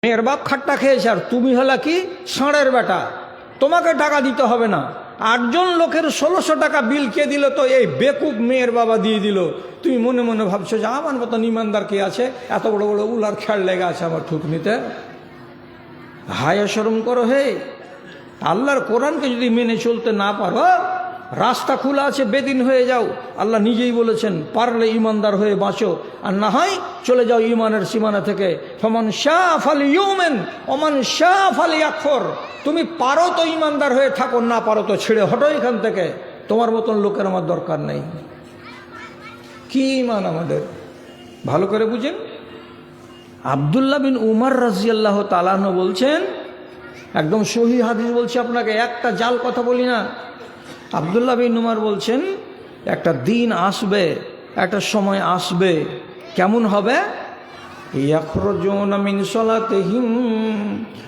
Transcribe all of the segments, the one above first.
মেয়ের বাপ খাট্টা খেয়েছে আর তুমি হলা কি ষাঁড়ের বেটা, তোমাকে টাকা দিতে হবে না। 8 জন লোকের 1600 টাকা বিল কে দিল? তো এই বেকুব মেয়ের বাবা দিয়ে দিল। তুমি মনে মনে ভাবছো যে আমার মতন ইমানদার কে আছে, এত বড় বড় উলার খেয়াল লেগে আছে আমার ঠুকনিতে। হায়া শরম করো হে। আল্লাহর কোরআনকে যদি মেনে চলতে না পারো, রাস্তা খোলা আছে, বেদিন হয়ে যাও। আল্লাহ নিজেই বলেছেন পারলে ইমানদার হয়ে বাঁচো, আর না হয় চলে যাও ইমানের সীমানা থেকে। ফমান শাহ ফালিউমিন ওমান শাহ ফালিয়াকফুর। তুমি পারো তো ইমানদার হয়ে থাকো, না পারো তো ছেড়ে হটো এখান থেকে। তোমার মতন লোকের আমার দরকার নেই। কি ইমান আমাদের, ভালো করে বুঝেন। আব্দুল্লাহ বিন উমর রাদিয়াল্লাহু তাআলা আনহু বলছেন, একদম সহিহ হাদিস বলছি আপনাকে, একটা জাল কথা বলি না। আব্দুল্লাহ বিন উমর বলছেন, একটা দিন আসবে, একটা সময় আসবে, কেমন হবে? ইয়াখরুজুনা মিন সালাতিহিম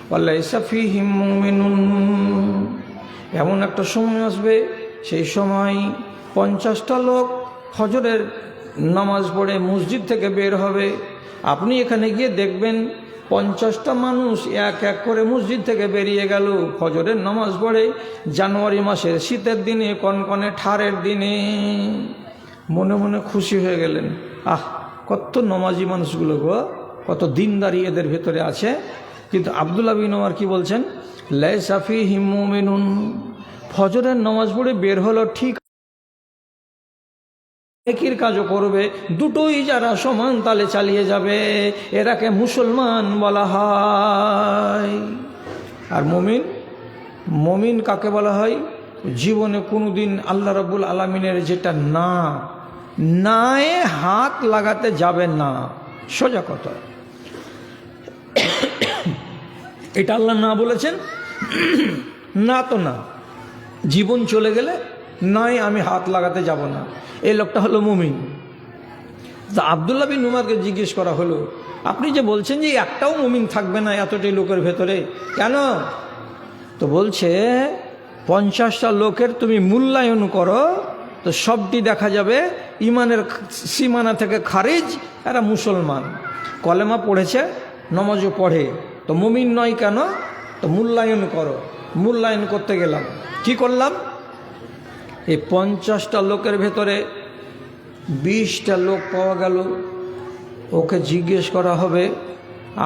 ওয়া লাইসা ফীহিম মুমিনুন। এমন একটা সময় আসবে, সেই সময় 50টা লোক ফজরের নামাজ পড়ে মসজিদ থেকে বের হবে। আপনি এখানে গিয়ে দেখবেন 50টা মানুষ এক এক করে মসজিদ থেকে বেরিয়ে গেল ফজরের নামাজ পড়ে। জানুয়ারি মাসের শীতের দিনে, কনকনে ঠারের দিনে মনে মনে খুশি হয়ে গেলেন। আহ, কত নমাজি মানুষগুলো গো, কত দিনদারি এদের ভেতরে আছে। কিন্তু আব্দুল্লাহ বিন উমর কি বলছেন? লাইসা ফীহিম মুমিনুন। ফজরের নামাজ পড়ে বের হলো ঠিক, একই কাজও করবে, দুটোই যারা সমান তালে চালিয়ে যাবে, এরাকে মুসলমান বলা হয়। আর মুমিন, মুমিন কাকে বলা হয়? জীবনে কোনোদিন আল্লাহ রাব্বুল আলামিনের যেটা না, নায়ে হাত লাগাতে যাবে না, সোজা কথা। এটা আল্লাহ না বলেছেন, না তো না। জীবন চলে গেলে নাই আমি হাত লাগাতে যাব না, এই লোকটা হলো মুমিন। তা আব্দুল্লাহ বিন উমরকে জিজ্ঞেস করা হলো, আপনি যে বলছেন যে একটাও মুমিন থাকবে না এতটাই লোকের ভেতরে, কেন? তো বলছে 50টা লোকের তুমি মূল্যায়ন করো তো সবটি দেখা যাবে ইমানের সীমানা থেকে খারিজ, এরা মুসলমান, কলেমা পড়েছে, নমাজও পড়ে, তো মুমিন নয় কেন? তো মূল্যায়ন করো। মূল্যায়ন করতে গেলাম, কি করলাম? এই 50টা লোকের ভেতরে 20টা লোক পাওয়া গেল। ওকে জিজ্ঞেস করা হবে,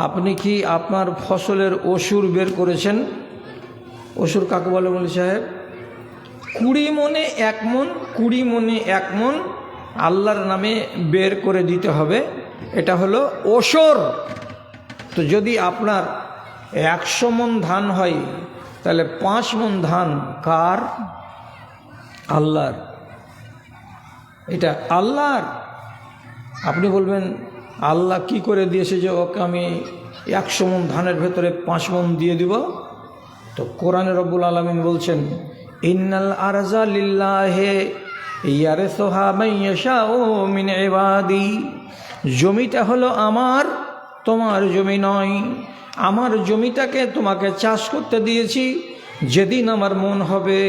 আপনি কি আপনার ফসলের অসুর বের করেছেন? অসুর কাকে বলে বলি সাহেব? 20 মনে 1 মন, 20 মনে 1 মন আল্লাহর নামে বের করে দিতে হবে, এটা হলো অসুর। তো যদি আপনার 100 মন ধান হয়, তাহলে 5 মন ধান কার? আল্লাহর। এটা আল্লাহর। আপনি বলবেন আল্লাহ কি করে দিয়েছে যে ওকে আমি 100 মন ধানের ভেতরে 5 মন দিয়ে দিব? তো কোরআনে রব্বুল আলামিন বলছেন, ইন্নাল আরজা লিল্লাহি ইয়ারিসুহা মান ইয়াশাউ মিন ইবাদি। জমিটা হলো আমার, তোমার জমি নয়। আমার জমিটাকে তোমাকে চাষ করতে দিয়েছি, যেদিন আমার মন হবে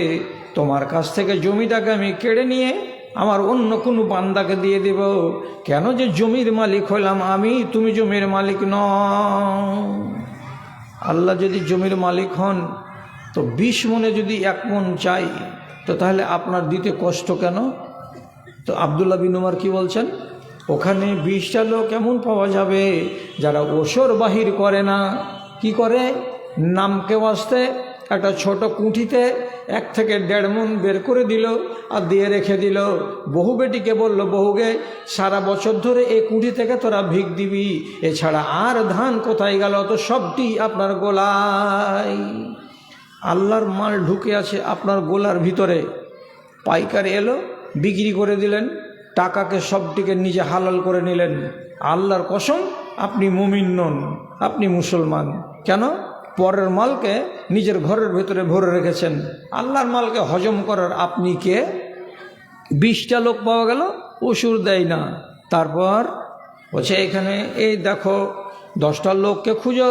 তোমার কাছ থেকে জমিটাকে আমি কেড়ে নিয়ে আমার অন্য কোনো বান্দাকে দিয়ে দেব। কেন যে জমির মালিক হলাম আমি, তুমি জমির মালিক নও। আল্লাহ যদি জমির মালিক হন, তো 20 মনে যদি 1 মন চাই, তো তাহলে আপনার দিতে কষ্ট কেন? তো আব্দুল্লাহ বিন উমর কি বলছেন? ওখানে 20টা লোক এমন পাওয়া যাবে যারা ওসর বাহির করে না। কি করে? নামকে বাঁচতে একটা ছোট কুঁঠিতে 1 থেকে 1.5 মন বের করে দিল আর দিয়ে রেখে দিল। বহু বেটিকে বলল, বহুকে সারা বছর ধরে এই কুঁঠি থেকে তোরা ভিক দিবি, এছাড়া আর ধান কোথায় গেল? তো সবটি আপনার গোলায়। আল্লাহর মাল ঢুকে আছে আপনার গোলার ভিতরে। পাইকার এলো, বিক্রি করে দিলেন, টাকাকে সবটিকে নিজে হালাল করে নিলেন। আল্লাহর কসম, আপনি মুমিন নন, আপনি মুসলমান। কেন? পরের মালকে নিজের ঘরের ভেতরে ভরে রেখেছেন। আল্লাহর মালকে হজম করার আপনি কে? 20টা লোক পাওয়া গেল, ওষুধ দেয় না। তারপর বলছে এখানে এই দেখো 10টা লোককে খুঁজো,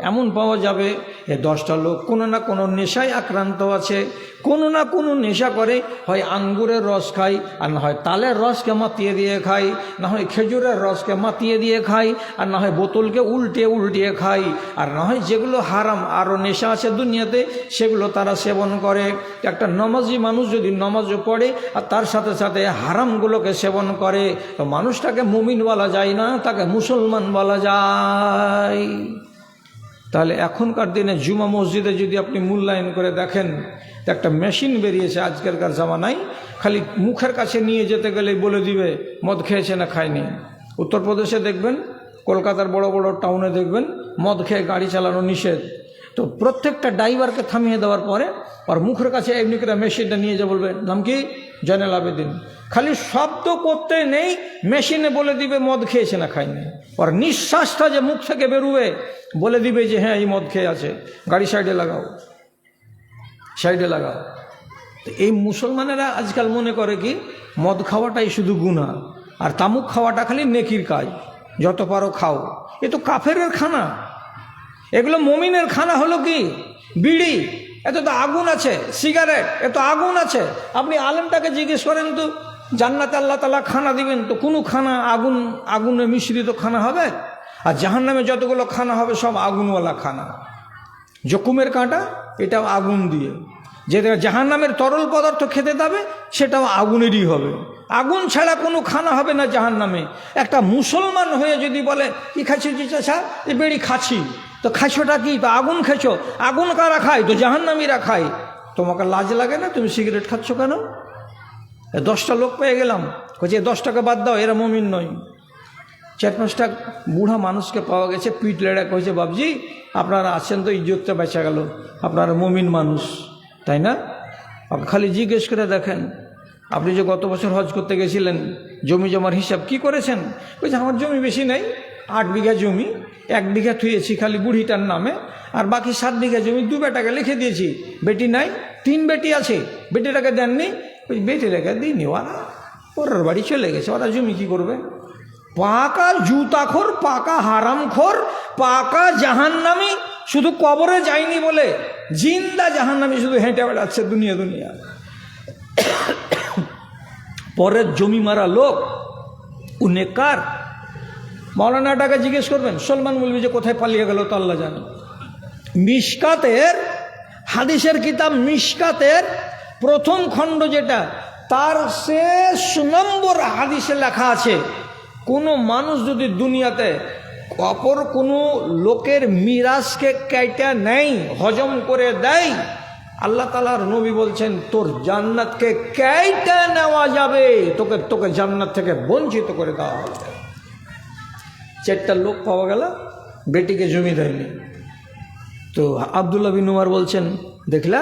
এমন পাওয়া যাবে যে 10টা লোক কোনো না কোনো নেশায় আক্রান্ত আছে, কোনো না কোনো নেশা করে, হয় আঙ্গুরের রস খায়, আর না হয় তালের রসকে মাতিয়ে দিয়ে খায়, না হয় খেজুরের রসকে মাতিয়ে দিয়ে খায়, আর না হয় বোতলকে উল্টিয়ে খায়, আর না হয় যেগুলো হারাম আরও নেশা আছে দুনিয়াতে সেগুলো তারা সেবন করে। একটা নামাজি মানুষ যদি নামাজও পড়ে আর তার সাথে সাথে হারামগুলোকে সেবন করে তো মানুষটাকে মুমিন বলা যায় না, তাকে মুসলমান বলা যায়। তাহলে এখনকার দিনে জুমা মসজিদে যদি আপনি মূল্যায়ন করে দেখেন, তো একটা মেশিন বেরিয়েছে আজকালকার জামানায়, খালি মুখের কাছে নিয়ে যেতে গেলেই বলে দিবে মদ খেয়েছে না খায়নি। উত্তরপ্রদেশে দেখবেন, কলকাতার বড় বড় টাউনে দেখবেন মদ খেয়ে গাড়ি চালানো নিষেধ। তো প্রত্যেকটা ড্রাইভারকে থামিয়ে দেওয়ার পরে আর মুখের কাছে এমনি করে মেশিনটা নিয়ে যা বলবে, নাম কি? জয়নাল আবেদিন। খালি শব্দ করতে নেই, মেশিনে বলে দিবে মদ খেয়েছে না খায়নি। আর নিঃশ্বাসটা যে মুখ থেকে বেরোবে বলে দিবে যে হ্যাঁ এই মদ খেয়ে আছে, গাড়ি সাইডে লাগাও, সাইডে লাগাও। তো এই মুসলমানেরা আজকাল মনে করে কি মদ খাওয়াটাই শুধু গুনাহ, আর তামুক খাওয়াটা খালি নেকির কাজ, যত পারো খাও। এ তো কাফেরের খানা, এগুলো মুমিনের খানা হলো কি? বিড়ি, এত তো আগুন আছে, সিগারেট, এত আগুন আছে। আপনি আলেমটাকে জিজ্ঞেস করেন তো জান্নাতে আল্লাহ তাআলা খানা দিবেন, তো কোনো খানা আগুনে মিশ্রিত খানা হবে? আর জাহান্নামে যতগুলো খানা হবে সব আগুনওয়ালা খানা। জকুমের কাঁটা এটাও আগুন দিয়ে, যে জাহান্নামের তরল পদার্থ খেতে যাবে সেটাও আগুনেরই হবে। আগুন ছাড়া কোনো খানা হবে না জাহান্নামে। একটা মুসলমান হয়ে যদি বলে কি খাচ্ছিস চাচা? এই বেড়ি খাচ্ছি। তো খাচ্ছোটা কি? তো আগুন খেছো। আগুন কারা খায়? তো জাহান্নামীরা খায়। তোমাকে লাজ লাগে না? তুমি সিগারেট খাচ্ছ কেন? 10টা লোক পেয়ে গেলাম, বলছে 10টাকে বাদ দাও, এরা মুমিন নয়। 4-5টা বুড়া মানুষকে পাওয়া গেছে, পিঠ লেড়া কয়েছে, বাবজি আপনারা আছেন তো ইজ্জতটা বেঁচে গেল, আপনারা মুমিন মানুষ, তাই না? খালি জিজ্ঞেস করে দেখেন, আপনি যে গত বছর হজ করতে গেছিলেন জমি জমার হিসাব কি করেছেন? বলছে আমার জমি বেশি নাই, 8 বিঘা জমি, 1 বিঘা থুয়েছি খালি বুড়িটার নামে, আর বাকি 7 বিঘা জমি 2 বেটাকে লিখে দিয়েছি। বেটি নাই, 3 বেটি আছে, বেটিটাকে দেননি। ওই বেটিটাকে দিইনি, ওরা পরের বাড়ি চলে গেছে, ওরা জমি কি করবে? পাকা জুতাখোর, পাকা হারামখোর, পাকা জাহান্নামী, শুধু কবরে যায়নি বলে জিন্দা জাহান্নামী শুধু হেঁটে বেড়াচ্ছে দুনিয়া। পরের জমি মারা লোক উনেকার। মৌলানাটাকে জিজ্ঞেস করবেন, সলমান বলবি যে কোথায় পালিয়ে গেল তো আল্লাহ জানে। মিশকাতের হাদিসের কিতাব মিশকাতের প্রথম খণ্ড যেটা, তার শেষ নম্বর হাদিসে লেখা আছে, কোনো মানুষ যদি দুনিয়াতে অপর কোনো লোকের মিরাজকে কেটে নেয়, হজম করে দেয়, আল্লাহ তাআলার নবী বলছেন তোর জান্নাতকে কেটে নেওয়া যাবে, তোকে জান্নাত থেকে বঞ্চিত করে দেওয়া হবে। 4টা লোক পাওয়া গেল, বেটিকে জমি দেয়নি। তো আব্দুল্লাহ বিন উমর বলছেন, দেখলা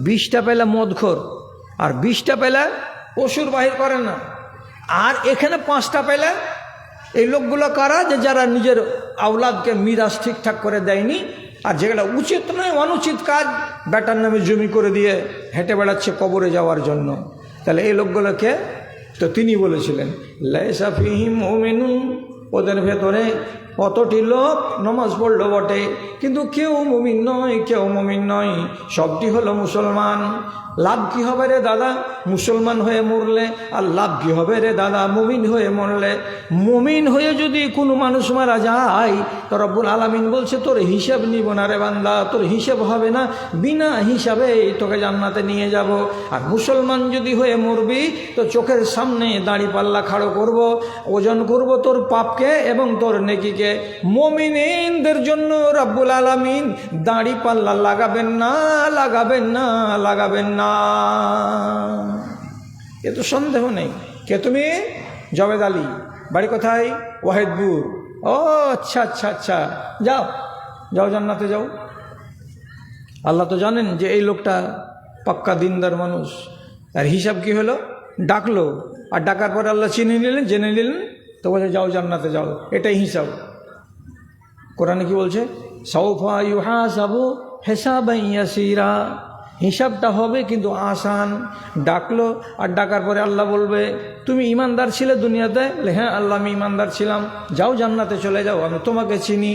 20টা পেলা মদখোর, আর 20টা পেলা অসুর বাহির করে না, আর এখানে 5টা পেলা এই লোকগুলো কারা? যে যারা নিজের আওলাদকে মিরাজ ঠিকঠাক করে দেয়নি, আর যেগুলো উচিত নয়, অনুচিত কাজ, বেটার নামে জমি করে দিয়ে হেঁটে বেড়াচ্ছে কবরে যাওয়ার জন্য। তাহলে এই লোকগুলোকে তো তিনি বলেছিলেন লাইসা ফিহিম মুমিনুন, ওদের ভেতরে কতটি লোক নামাজ পড়লো বটে, কিন্তু কেউ মুমিন নয়, সবটি হলো মুসলমান। লাভ কি হবে রে দাদা মুসলমান হয়ে মরলে, আর লাভ কি হবে রে দাদা মুমিন হয়ে মরলে? মুমিন হয়ে যদি কোনো মানুষ মারা যায় তো রব্বুল আলামিন বলছে তোর হিসাব নিব না রে বান্দা, তোর হিসাব হবে না, বিনা হিসাবে তোকে জান্নাতে নিয়ে যাব। আর মুসলমান যদি হয়ে মরবি তো চোখের সামনে দাড়ি পাল্লা খাড়ো করব, ওজন করব তোর পাপকে এবং তোর নেকিকে। মুমিনদের জন্য রব্বুল আলামিন দাড়ি পাল্লা লাগাবেন না। এ তো সন্দেহ নেই। কে তুমি? জবেদ আলী, বাড়ি কোথায়? ওয়াহিদপুর। ও আচ্ছা, যাও জান্নাতে যাও। আল্লাহ তো জানেন যে এই লোকটা পাক্কা দিনদার মানুষ। আর হিসাব কি হলো? ডাকলো, আর ডাকার পরে আল্লাহ জেনে নিলেন, তো বলে যাও জান্নাতে যাও। এটাই হিসাব। কোরআনে কি বলছে? সাউফা ইউহাসাবু হিসাবান ইয়াসীরা, হিসাবটা হবে কিন্তু আসান। ডাকলো, আর ডাকার পরে আল্লাহ বলবে তুমি ইমানদার ছিলে দুনিয়াতে? বলে হ্যাঁ আল্লাহ আমি ইমানদার ছিলাম, যাও জান্নাতে চলে যাও, আমি তোমাকে চিনি।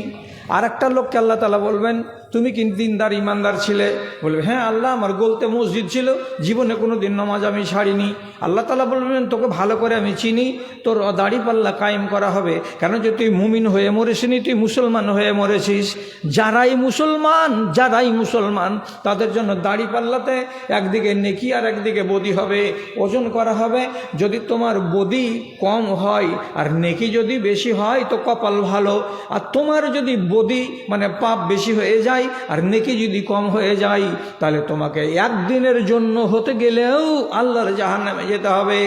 আর একটা লোককে আল্লাহ তাআলা বলবেন তুমি কি দিনদার ইমানদার ছিলে? বলবে হ্যাঁ আল্লাহ, আমার গলতে মসজিদ ছিল, জীবনে কোনো দিন নামাজ আমি ছাড়িনি। আল্লাহ তাআলা বলবেন তোকে ভালো করে আমি চিনি, তোর দাড়ি পাল্লা কায়েম করা হবে, কেন যে তুই মুমিন হয়ে মরেছিনি, তুই মুসলমান হয়ে মরেছিস। যারাই মুসলমান তাদের জন্য দাড়ি পাল্লাতে একদিকে নেকি আর একদিকে বদি হবে, ওজন করা হবে। যদি তোমার বদি কম হয় আর নেকি যদি বেশি হয় তো কপাল ভালো, আর তোমার যদি বদি মানে পাপ বেশি হয়ে যায় আর নেকি যদি কম হয়ে যায় তাহলে তোমাকে একদিনের জন্য হতে গেলেও আল্লাহর জাহান্নামে যেতে হবে,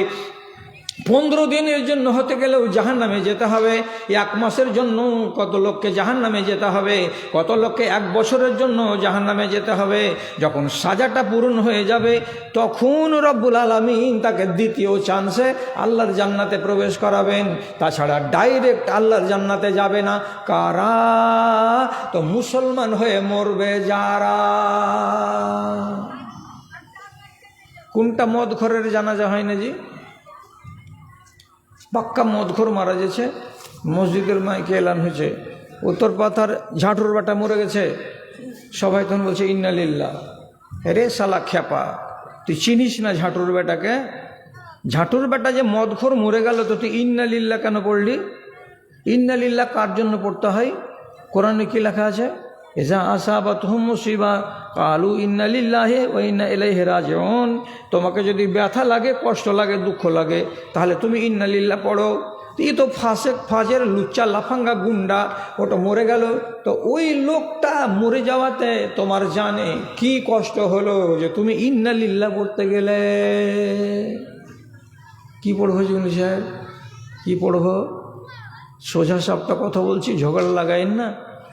15 দিনের জন্য হতে গেলেও জাহান্নামে যেতে হবে, 1 মাসের জন্য কত লোককে জাহান্নামে যেতে হবে, কত লোককে 1 বছরের জন্য জাহান্নামে যেতে হবে। যখন সাজাটা পূরণ হয়ে যাবে তখন রব্বুল আলামিন তাকে দ্বিতীয় চান্সে আল্লাহর জান্নাতে প্রবেশ করাবেন। তাছাড়া ডাইরেক্ট আল্লাহর জান্নাতে যাবে না কারা? তো মুসলমান হয়ে মরবে যারা। কোনটা মদখোরের জানাজা হয় না জি? পাক্কা মদখোর মারা গেছে, মসজিদের মাইকে এলান হয়েছে, উত্তর পাথার ঝাঁটুর বেটা মরে গেছে, সবাই তখন বলছে ইন্না লিল্লাহ। রে শালা খ্যাপা, তুই চিনিস না ঝাঁটুর বেটাকে? ঝাঁটুর বেটা যে মদখোর মরে গেল তো তুই ইন্না লিল্লাহ কেন পড়লি? ইন্না লিল্লাহ কার জন্য পড়তে হয়? কোরআনে কি লেখা আছে? ইজা আসাবাতহুম মুসিবা কালু ইন্না লিল্লাহি ওয়া ইন্না ইলাইহি রাজিউন। তোমাকে যদি ব্যথা লাগে, কষ্ট লাগে, দুঃখ লাগে, তাহলে তুমি ইন্না লিল্লাহ পড়ো। এই তো ফাসেক ফাজের লুচ্চা লাফাঙ্গা গুন্ডা ওটা মরে গেল, তো ওই লোকটা মরে যাওয়াতে তোমার জানে কি কষ্ট হলো যে তুমি ইন্না লিল্লাহ পড়তে গেলে। কি পড়বো জুনি সাহেব, কি পড়বো? সোজা সাপটা কথা বলছি, ঝগড়া লাগাইন না।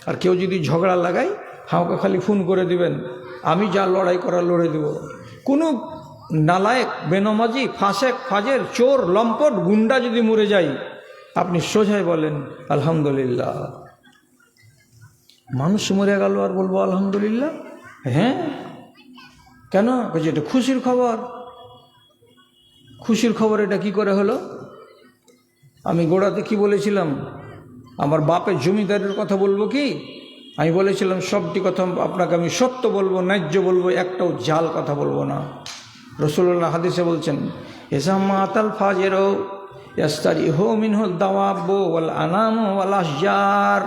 আর কেউ যদি ঝগড়া লাগায় আমাকে খালি ফোন করে দিবেন, আমি যা লড়াই করা লড়ে দেব। কোনো নালায়েক, বেনমাজি, ফাসেক ফাজের, চোর, লম্পট, গুন্ডা যদি মরে যায় আপনি সোজাই বলেন আলহামদুলিল্লাহ। মানুষ মরে গেল আর বলবো আলহামদুলিল্লাহ? হ্যাঁ কেন? এটা খুশির খবর। খুশির খবর এটা কি করে হলো? আমি গোড়াতে কি বলেছিলাম? আমার বাপের জমিদারের কথা বলবো কি? আমি বলেছিলাম সবটি কথা আপনাকে আমি সত্য বলবো, ন্যায্য বলবো, একটাও জাল কথা বলবো না। রাসূলুল্লাহ হাদিসে বলছেন ইজা মাতাল ফাজিরু ইয়াস্তারিহু মিনহু দাওয়াবু ওয়াল আনামু ওয়াল আশজার।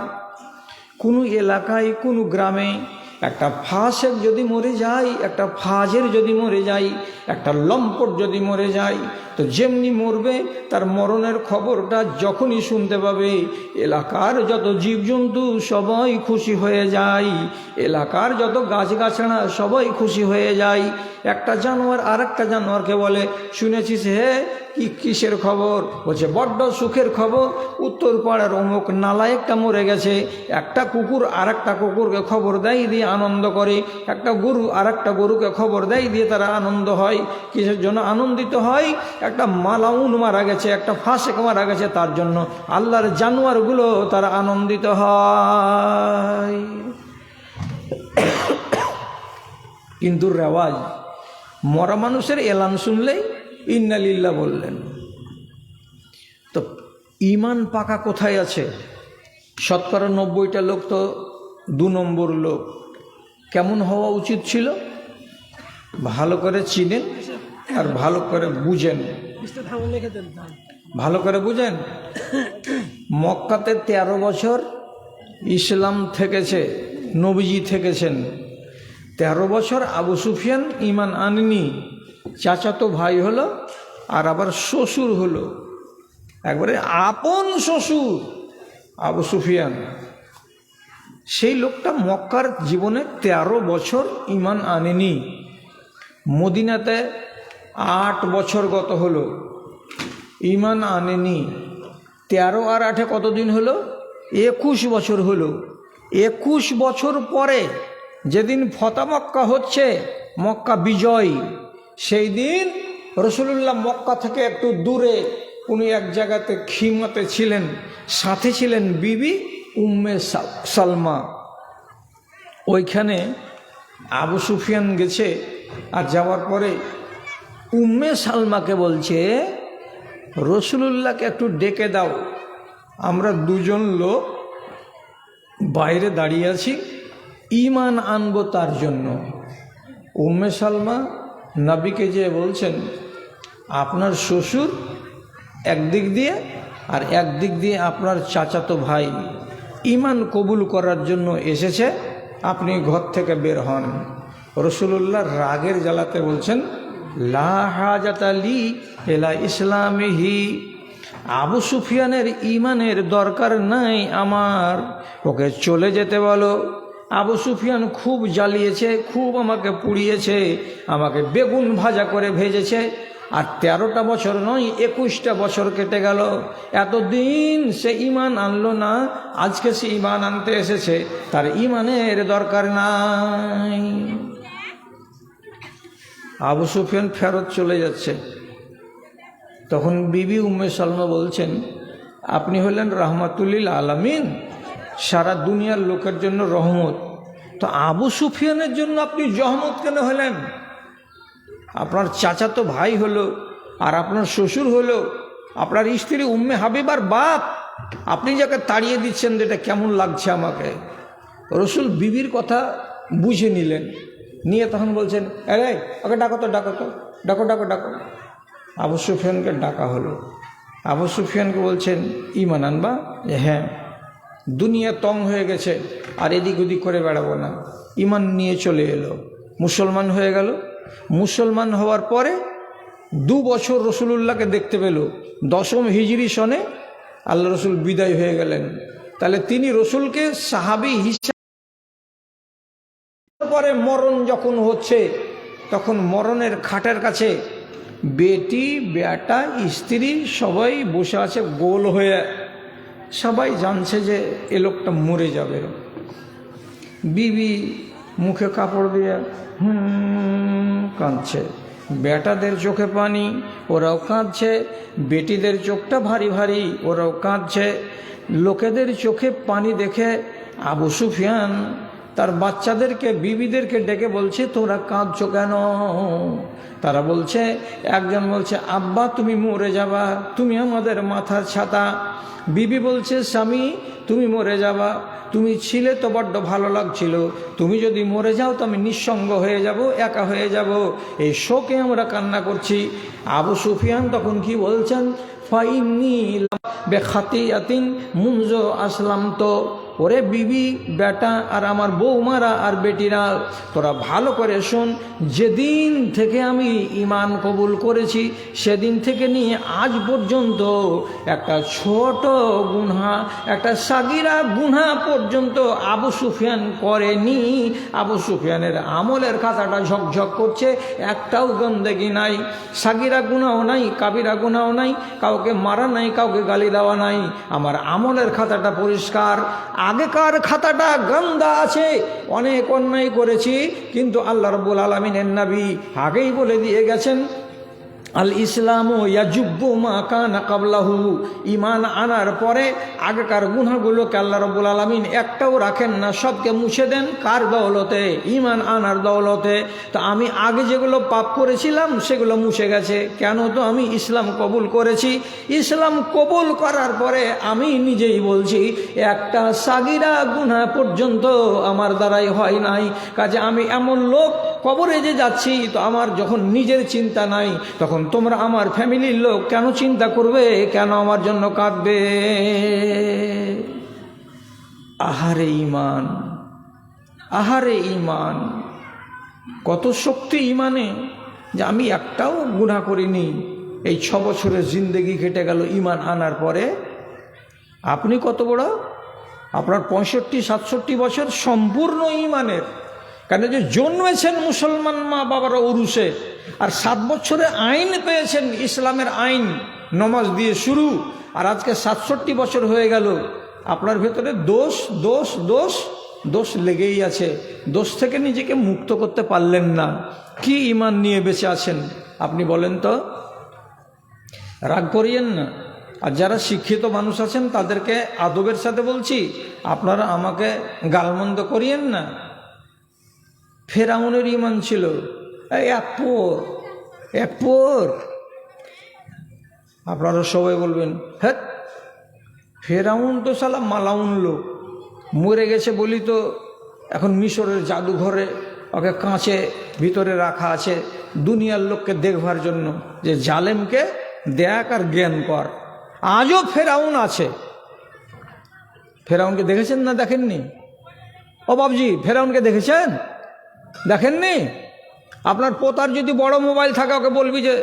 কোনো এলাকায়, কোনো গ্রামে একটা ফাসেক যদি মরে যায়, একটা ফাজের যদি মরে যায়, একটা লম্পট যদি মরে যায়, তো যেমনি মরবে তার মরণের খবরটা যখনই শুনতে পাবে এলাকার যত জীবজন্তু সবাই খুশি হয়ে যায়, এলাকার যত গাছগাছড়া সবাই খুশি হয়ে যায়। একটা জানোয়ার আর একটা জানোয়ারকে বলে শুনেছিস হে কি কিসের খবর? বলছে বড্ড সুখের খবর, উত্তর পাড়ার অমুক নালায়েকটা মরে গেছে। একটা কুকুর আর একটা কুকুরকে খবর দেয়, দিয়ে আনন্দ করে। একটা গরু আর একটা গরুকে খবর দেয়, দিয়ে তারা আনন্দ হয়। কিসের জন্য আনন্দিত হয়? একটা মালাউন মারা গেছে, একটা ফাসেক মারা গেছে, তার জন্য আল্লাহর জানোয়ারগুলো তারা আনন্দিত হয়। কিন্তু রেওয়াজ, মরা মানুষের এলান শুনলেই ইন্না লিল্লাহ বললেন। তো ইমান পাকা কোথায় আছে? 90% লোক তো 2 নম্বর লোক। কেমন হওয়া উচিত ছিল? ভালো করে চিনেন আর ভালো করে বুঝেন। ভালো করে বুঝেন। মক্কাতে 13 বছর ইসলাম থেকেছে, নবীজি থেকেছেন। 13 বছর আবু সুফিয়ান ইমান আনেনি। চাচাতো ভাই হলো আর আবার শ্বশুর হলো, একবারে আপন শ্বশুর আবু সুফিয়ান। সেই লোকটা মক্কার জীবনে 13 বছর ইমান আনেনি। মদিনাতে 8 বছর গত হলো, ইমান আনেনি। 13 আর 8 কতদিন হলো? 21 বছর হলো। 21 বছর পরে যেদিন ফতা মক্কা হচ্ছে, মক্কা বিজয়, সেই দিন রাসূলুল্লাহ মক্কা থেকে একটু দূরে কোনো এক জায়গাতে খিমাতে ছিলেন, সাথে ছিলেন বিবি উম্মে সালমা। ওইখানে আবু সুফিয়ান গেছে, আর যাওয়ার পরে উম্মে সালমাকে বলছে রাসূলুল্লাহকে একটু ডেকে দাও, আমরা 2 জন লোক বাইরে দাঁড়িয়ে আছি, ঈমান আনবো তার জন্য। উম্মে সালমা নবীকে যে বলছেন, আপনার শ্বশুর একদিক দিয়ে আর একদিক দিয়ে আপনার চাচাতো ভাই ঈমান কবুল করার জন্য এসেছে, আপনি ঘর থেকে বের হন। রাসূলুল্লাহ রাগের জ্বালাতে বলছেন, লা হাজাতা লি ইলা ইসলামিহি, আবু সুফিয়ানের ঈমানের দরকার নাই আমার, ওকে চলে যেতে বলো। আবু সুফিয়ান খুব জ্বালিয়েছে, খুব আমাকে পুড়িয়েছে, আমাকে বেগুন ভাজা করে ভেজেছে, আর 13টা বছর নয় 21টা বছর কেটে গেল, এতদিন সে ঈমান আনলো না, আজকে সে ঈমান আনতে এসেছে, তার ঈমানের দরকার নাই। আবু সুফিয়ান ফেরত চলে যাচ্ছে। তখন বিবি উম্মে সালমা বলছেন, আপনি হলেন রাহমাতুল্লিল আলামিন, সারা দুনিয়ার লোকের জন্য রহমত, তো আবু সুফিয়ানের জন্য আপনি জহমত কেন হলেন? আপনার চাচাতো ভাই হলো, আর আপনার শ্বশুর হলো, আপনার স্ত্রী উম্মে হাবিবার বাপ, আপনি যাকে তাড়িয়ে দিচ্ছেন, এটা কেমন লাগছে আমাকে। রসুল বিবির কথা বুঝে নিলেন, নিয়ে তখন বলছেন, আরে ওকে ডাকো তো, ডাকো তো, ডাকো ডাকো ডাকো। আবু সুফিয়ানকে ডাকা হলো। আবু সুফিয়ানকে বলছেন, ঈমান আনবা? হ্যাঁ। দুনিয়া তং হয়ে গেছে, আর এদিক ওদিক করে বেড়াবো না। ঈমান নিয়ে চলে এলো, মুসলমান হয়ে গেল। মুসলমান হওয়ার পরে 2 বছর রসুলুল্লাহকে দেখতে পেল। 10ম হিজরি সনে আল্লাহ রসুল বিদায় হয়ে গেলেন। তাহলে তিনি রসুলকে সাহাবী হিসাবে, পরে মরণ যখন হচ্ছে, তখন মরণের খাটের কাছে বেটি, বেটা, স্ত্রী সবাই বসে আছে গোল হয়ে, সবাই জানছে যে এ লোকটা মরে যাবে। বিবি মুখে কাপড় দিয়ে কাঁদছে, বেটাদের চোখে পানি, ওরাও কাঁদছে, বেটিদের চোখটা ভারী ভারী, ওরাও কাঁদছে। লোকেদের চোখে পানি দেখে আবু সুফিয়ান তার বাচ্চাদেরকে, বিবিদেরকে ডেকে বলছে, তোরা কাঁদছো কেন? তারা বলছে, একজন বলছে, আব্বা তুমি মরে যাবা, তুমি আমাদের মাথার ছাতা। বিবি বলছে, স্বামী তুমি মরে যাবা, তুমি ছিলে তো বড্ড ভালো লাগছিল, তুমি যদি মরে যাও তো আমি নিঃসঙ্গ হয়ে যাব, একা হয়ে যাব, এই শোকে আমরা কান্না করছি। আবু সুফিয়ান তখন কি বলছেন, ফাইন্নী বেখাতিয়াতিন মুনজ আসলাম তো, ওরে বিবি, বেটা, আর আমার বৌমারা আর বেটিরা, তোরা ভালো করে শোন, যেদিন থেকে আমি ঈমান কবুল করেছি সেদিন থেকে নিয়ে আজ পর্যন্ত একটা ছোট গুনাহ, একটা সাগিরা গুনাহ পর্যন্ত আবু সুফিয়ান করেনি। আবু সুফিয়ানের আমলের খাতাটা ঝকঝক করছে, একটাও গন্দেগি নাই, সাগিরা গুনাহ নাই, কাবিরা গুনাহ নাই, কাউকে মারা নাই, কাউকে গালি দেওয়া নাই, আমার আমলের খাতাটা পরিষ্কার। আগেকার খাতাটা গন্দা আছে, অনেক অন্যায় করেছি, কিন্তু আল্লাহ রাব্বুল আলামিনের নবী আগেই বলে দিয়ে গেছেন, আল ইসলামু ইয়াজুব্বু মা কানা ক্বাবলাহু, ঈমান আনার পরে আগেকার গুনাহগুলোকে আল্লাহ রাব্বুল আলামিন একটাও রাখেন না, সবকে মুছে দেন। কার দৌলতে? ঈমান আনার দৌলতে। তো আমি আগে যেগুলো পাপ করেছিলাম সেগুলো মুছে গেছে, কেন? তো আমি ইসলাম কবুল করেছি। ইসলাম কবুল করার পরে আমি নিজেই বলছি, একটা সাগিরা গুনাহ পর্যন্ত আমার দ্বারাই হয় নাই। কাজে আমি এমন লোক, কবরে যে যাচ্ছি তো আমার যখন নিজের চিন্তা নাই, তখন তোমরা আমার ফ্যামিলির লোক কেন চিন্তা করবে, কেন আমার জন্য কাঁদবে? আহারে ঈমান, আহারে ঈমান, কত শক্তি ঈমানে, যে আমি একটাও গুনাহ করিনি। এই 6 বছরের জিন্দেগি কেটে গেল ঈমান আনার পরে। আপনি কত বড়? আপনার 65-67 বছর সম্পূর্ণ ঈমানের, কারণ যে জন্মেছেন মুসলমান মা বাবার উরুসে, আর 7 বছরে আইন পেয়েছেন, ইসলামের আইন, নমাজ দিয়ে শুরু, আর আজকে 67 বছর হয়ে গেল, আপনার ভেতরে দোষ দোষ দোষ দোষ লেগেই আছে। দোষ থেকে নিজেকে মুক্ত করতে পারলেন না। কি ঈমান নিয়ে বেঁচে আছেন আপনি বলেন তো? রাগ করিয়েন না। আর যারা শিক্ষিত মানুষ আছেন তাদেরকে আদবের সাথে বলছি, আপনারা আমাকে গালমন্দ করিয়েন না। ফেরাউনের ঈমান ছিল এক পোর। আপনারা সবাই বলবেন, হ্যাঁ ফেরাউন তো সালা মালাউন লোক, মরে গেছে বলি তো এখন মিশরের জাদুঘরে ওকে কাঁচে ভিতরে রাখা আছে দুনিয়ার লোককে দেখবার জন্য, যে জালেমকে দেখ আর জ্ঞান কর। আজও ফেরাউন আছে। ফেরাউনকে দেখেছেন না দেখেননি? ও বাবজি, ফেরাউনকে দেখেছেন? দেখেননি? আপনার পোতার যদি বড় মোবাইল থাকে ওকে বলবি যে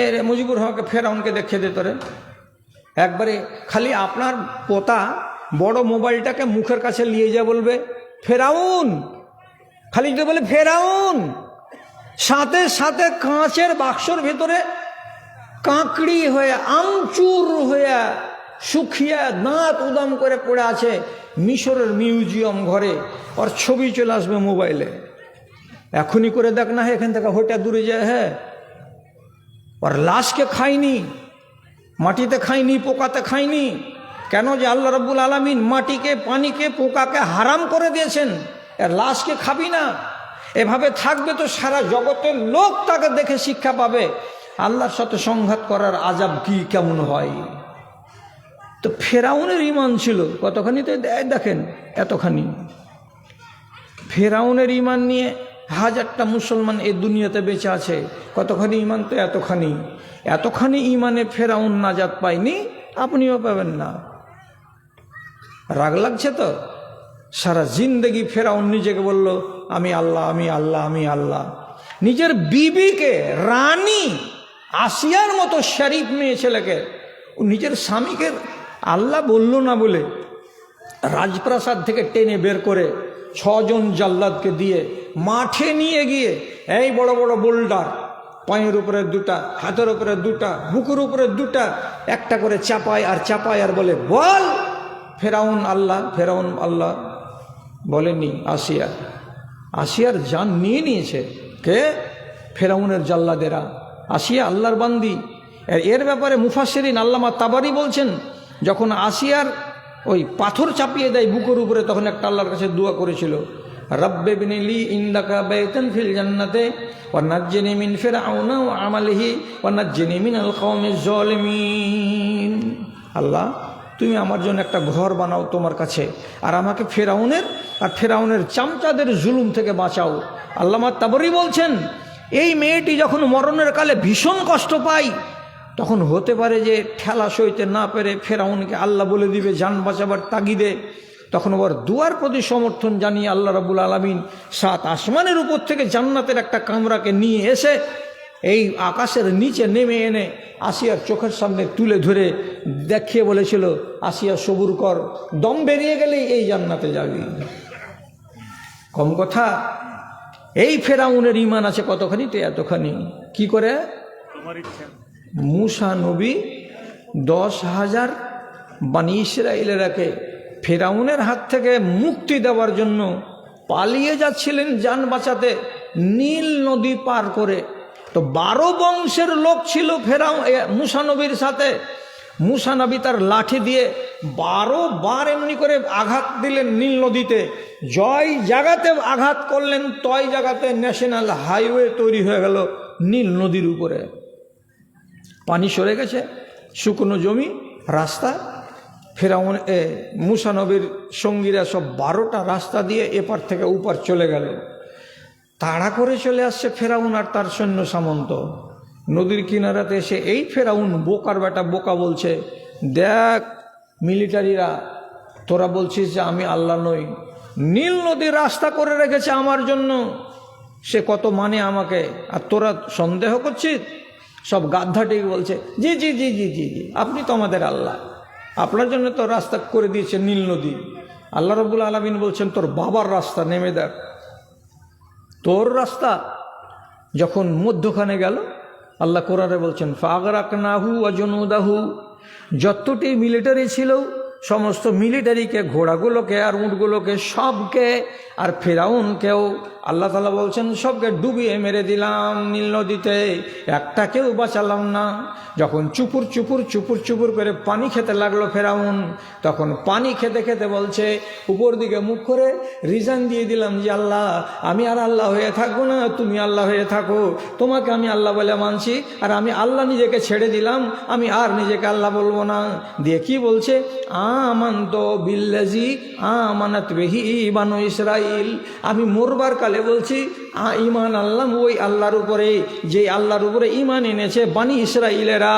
এ রে মুজিবুর হককে ফেরাউনকে দেখে দে তোরে। একবারে খালি আপনার পোতা বড় মোবাইলটাকে মুখের কাছে নিয়ে যা বলবে ফেরাউন, খালি যদি বলে ফেরাউন, সাথে সাথে কাঁচের বাক্সর ভেতরে কাঁকড়ি হয়ে আমচুর হয়ে শুকিয়ে দাঁত উদাম করে পড়ে আছে মিশরের মিউজিয়াম ঘরে, ওর ছবি চলে আসবে মোবাইলে। এখনই করে দেখ না, এখান থেকে হোটা দূরে যায়। হ্যাঁ, ওর লাশকে খায়নি, মাটিতে খায়নি, পোকাতে খায়নি। কেন? যে আল্লাহ রাব্বুল আলামিন মাটিকে, পানিকে, পোকাকে হারাম করে দিয়েছেন। এর লাশকে খাবি না। এভাবে থাকবে তো সারা জগতের লোক তাকে দেখে শিক্ষা পাবে আল্লাহর সাথে সংঘাত করার আযাব কি কেমন হয়। তো ফেরাউনের ঈমান ছিল কতখানি, তো দেখেন এতখানি। ফেরাউনের ঈমান নিয়ে হাজারটা মুসলমান এই দুনিয়াতে বেঁচে আছে। কতখানি ঈমান? তো এতখানি। এতখানি ঈমানে ফেরাউন নাজাত পায়নি, আপনিও পাবেন না। রাগ লাগছে তো? সারা জিন্দেগি ফেরাউন নিজেকে বলল আমি আল্লাহ, আমি আল্লাহ, আমি আল্লাহ। নিজের বিবিকে, রানী আসিয়ার মতো শরীফ মেয়ে ছেলেকে, নিজের স্বামীকে আল্লাহ বলল না বলে রাজপ্রাসাদ থেকে টেনে বের করে 6 জন জাল্লাদকে দিয়ে মাঠে নিয়ে গিয়ে এই বড় বড় বোল্ডার, পায়ের উপরে 2টা, হাতের উপরে 2টা, বুকের উপরে 2টা, একটা করে চাপায় আর বলে বল ফেরাউন আল্লাহ, ফেরাউন আল্লাহ। বলেনি আসিয়ার জান নিয়ে নিয়েছে কে? ফেরাউনের জাল্লাদেরা। আসিয়া আল্লাহর বান্দি। এর ব্যাপারে মুফাসসিরিন আল্লামা তাবারি বলছেন, যখন আসিয়ার ওই পাথর চাপিয়ে দেয় বুকের উপরে, তখন একটা আল্লাহর কাছে দোয়া করেছিল, রব্বে বিনিলি ইন্দাকা বাইতান ফিল জান্নাতে ওয়া নাজ্জিনি মিন ফিরআউনা ওয়া আমালিহি ওয়া নাজ্জিনি মিনাল কওমিজ জালিমিন। আল্লাহ, তুমি আমার জন্য একটা ঘর বানাও তোমার কাছে, আর আমাকে ফেরাউনের চামচাদের জুলুম থেকে বাঁচাও। আল্লামা তাবরি বলছেন, এই মেয়েটি যখন মরণের কালে ভীষণ কষ্ট পায়, তখন হতে পারে যে ঠেলা সইতে না পেরে ফেরাউনকে আল্লাহ বলে দিবে জান বাঁচাবার তাগিদে, তখন ওর দুয়ার প্রতি সমর্থন জানিয়ে আল্লাহ রাব্বুল আলামিন 7 আসমানের উপর থেকে জান্নাতের একটা কামরাকে নিয়ে এসে এই আকাশের নিচে নেমে এনে আসিয়ার চোখের সামনে তুলে ধরে দেখিয়ে বলেছিল, আসিয়া সবুর কর, দম বেরিয়ে গেলেই এই জান্নাতে যাবি। কম কথা? এই ফেরাউনের ঈমান আছে কতখানি? তো এতখানি। কি করে? মুসা নবী 10,000 বানি ইসরাইলেরাকে ফেরাউনের হাত থেকে মুক্তি দেওয়ার জন্য পালিয়ে যাচ্ছিলেন জান বাঁচাতে নীল নদী পার করে। তো 12 বংশের লোক ছিল মুসা নবীর সাথে। মুসা নবী তার লাঠি দিয়ে 12 বার এমনি করে আঘাত দিলেন নীল নদীতে। জয় জায়গাতে আঘাত করলেন, তয় জায়গাতে ন্যাশনাল হাইওয়ে তৈরি হয়ে গেল নীল নদীর উপরে। পানি সরে গেছে, শুকনো জমি, রাস্তা। ফেরাউন মুসা নবীর সঙ্গীরা সব 12টা রাস্তা দিয়ে এপার থেকে ওপার চলে গেল। তাড়া করে চলে আসছে ফেরাউন আর তার সৈন্য সামন্ত। নদীর কিনারাতে এসে এই ফেরাউন বোকার বেটা বোকা বলছে, দেখ মিলিটারিরা, তোরা বলছিস যে আমি আল্লাহ নই, নীল নদীর রাস্তা করে রেখেছে আমার জন্য, সে কত মানে আমাকে, আর তোরা সন্দেহ করছিস? সব গাদ্ধাটি বলছে, জি জি জি জি জি জি, আপনি তো আমাদের আল্লাহ, আপনার জন্য তো রাস্তা করে দিয়েছে নীল নদী। আল্লাহ রাব্বুল আলামিন বলছেন, তোর বাবার রাস্তা নেমে দেখ। তোর রাস্তা যখন মধ্যখানে গেল, আল্লাহ কোরআনে বলছেন, ফাগরাকনাহু ওয়া জুনুদাহু, যতটি মিলিটারি ছিল সমস্ত মিলিটারিকে, ঘোড়াগুলোকে আর উটগুলোকে সবকে, আর ফেরাউনকেও আল্লাহ তাআলা বলছেন সবকে ডুবিয়ে মেরে দিলাম নীল নদীতে, একটাকেও বাঁচালাম না। যখন চুপুর চুপুর চুপুর চুপুর করে পানি খেতে লাগলো ফেরাউন, তখন পানি খেতে খেতে বলছে, উপর দিকে মুখ করে রিজাইন দিয়ে দিলাম যে আল্লাহ আমি আর আল্লাহ হয়ে থাকবো না, তুমি আল্লাহ হয়ে থাকো, তোমাকে আমি আল্লাহ বলে মানছি, আর আমি আল্লাহ নিজেকে ছেড়ে দিলাম, আমি আর নিজেকে আল্লাহ বলবো না। দিয়ে কি বলছে, আমানতু বিল্লাযী আমানাত বিহি বানু ইসরাঈল, আমি মরবার কালে বলছি ঈমান আনলাম ওই আল্লাহর উপরে, যে আল্লাহর উপরে ঈমান এনেছে বানি ইসরাঈলেরা।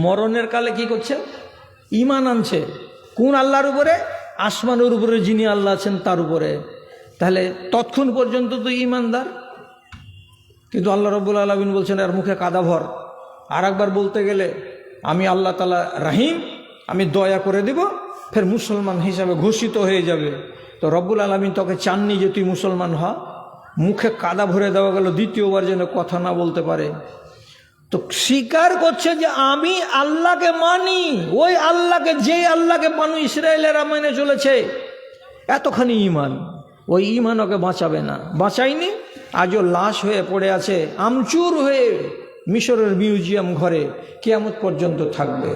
মরণের কালে কি করছে, ঈমান আনছে কোন আল্লাহর উপরে, আসমানের উপরে যিনি আল্লাহ আছেন তার উপরে। তাহলে তৎক্ষণ পর্যন্ত তো ঈমানদার। কিন্তু আল্লাহ রাব্বুল আলামিন বলছেন এর মুখে কাদা ভর। আর একবার বলতে গেলে আমি আল্লাহ তাআলা রহিম, আমি দয়া করে দিব, ফের মুসলমান হিসাবে ঘোষিত হয়ে যাবে। তো রব্বুল আলামিন তোকে চাননি যে তুই মুসলমান হ, মুখে কাদা ভরে দেওয়া গেল দ্বিতীয়বার যেন কথা না বলতে পারে। তো স্বীকার করছে যে আমি আল্লাহকে মানি, ওই আল্লাহকে, যে আল্লাহকে বানু ইসরায়েলেরা মেনে চলেছে। এতখানি ঈমান, ওই ঈমান ওকে বাঁচাবে না, বাঁচায়নি। আজও লাশ হয়ে পড়ে আছে আমচুর হয়ে মিশরের মিউজিয়াম ঘরে, কিয়ামত পর্যন্ত থাকবে।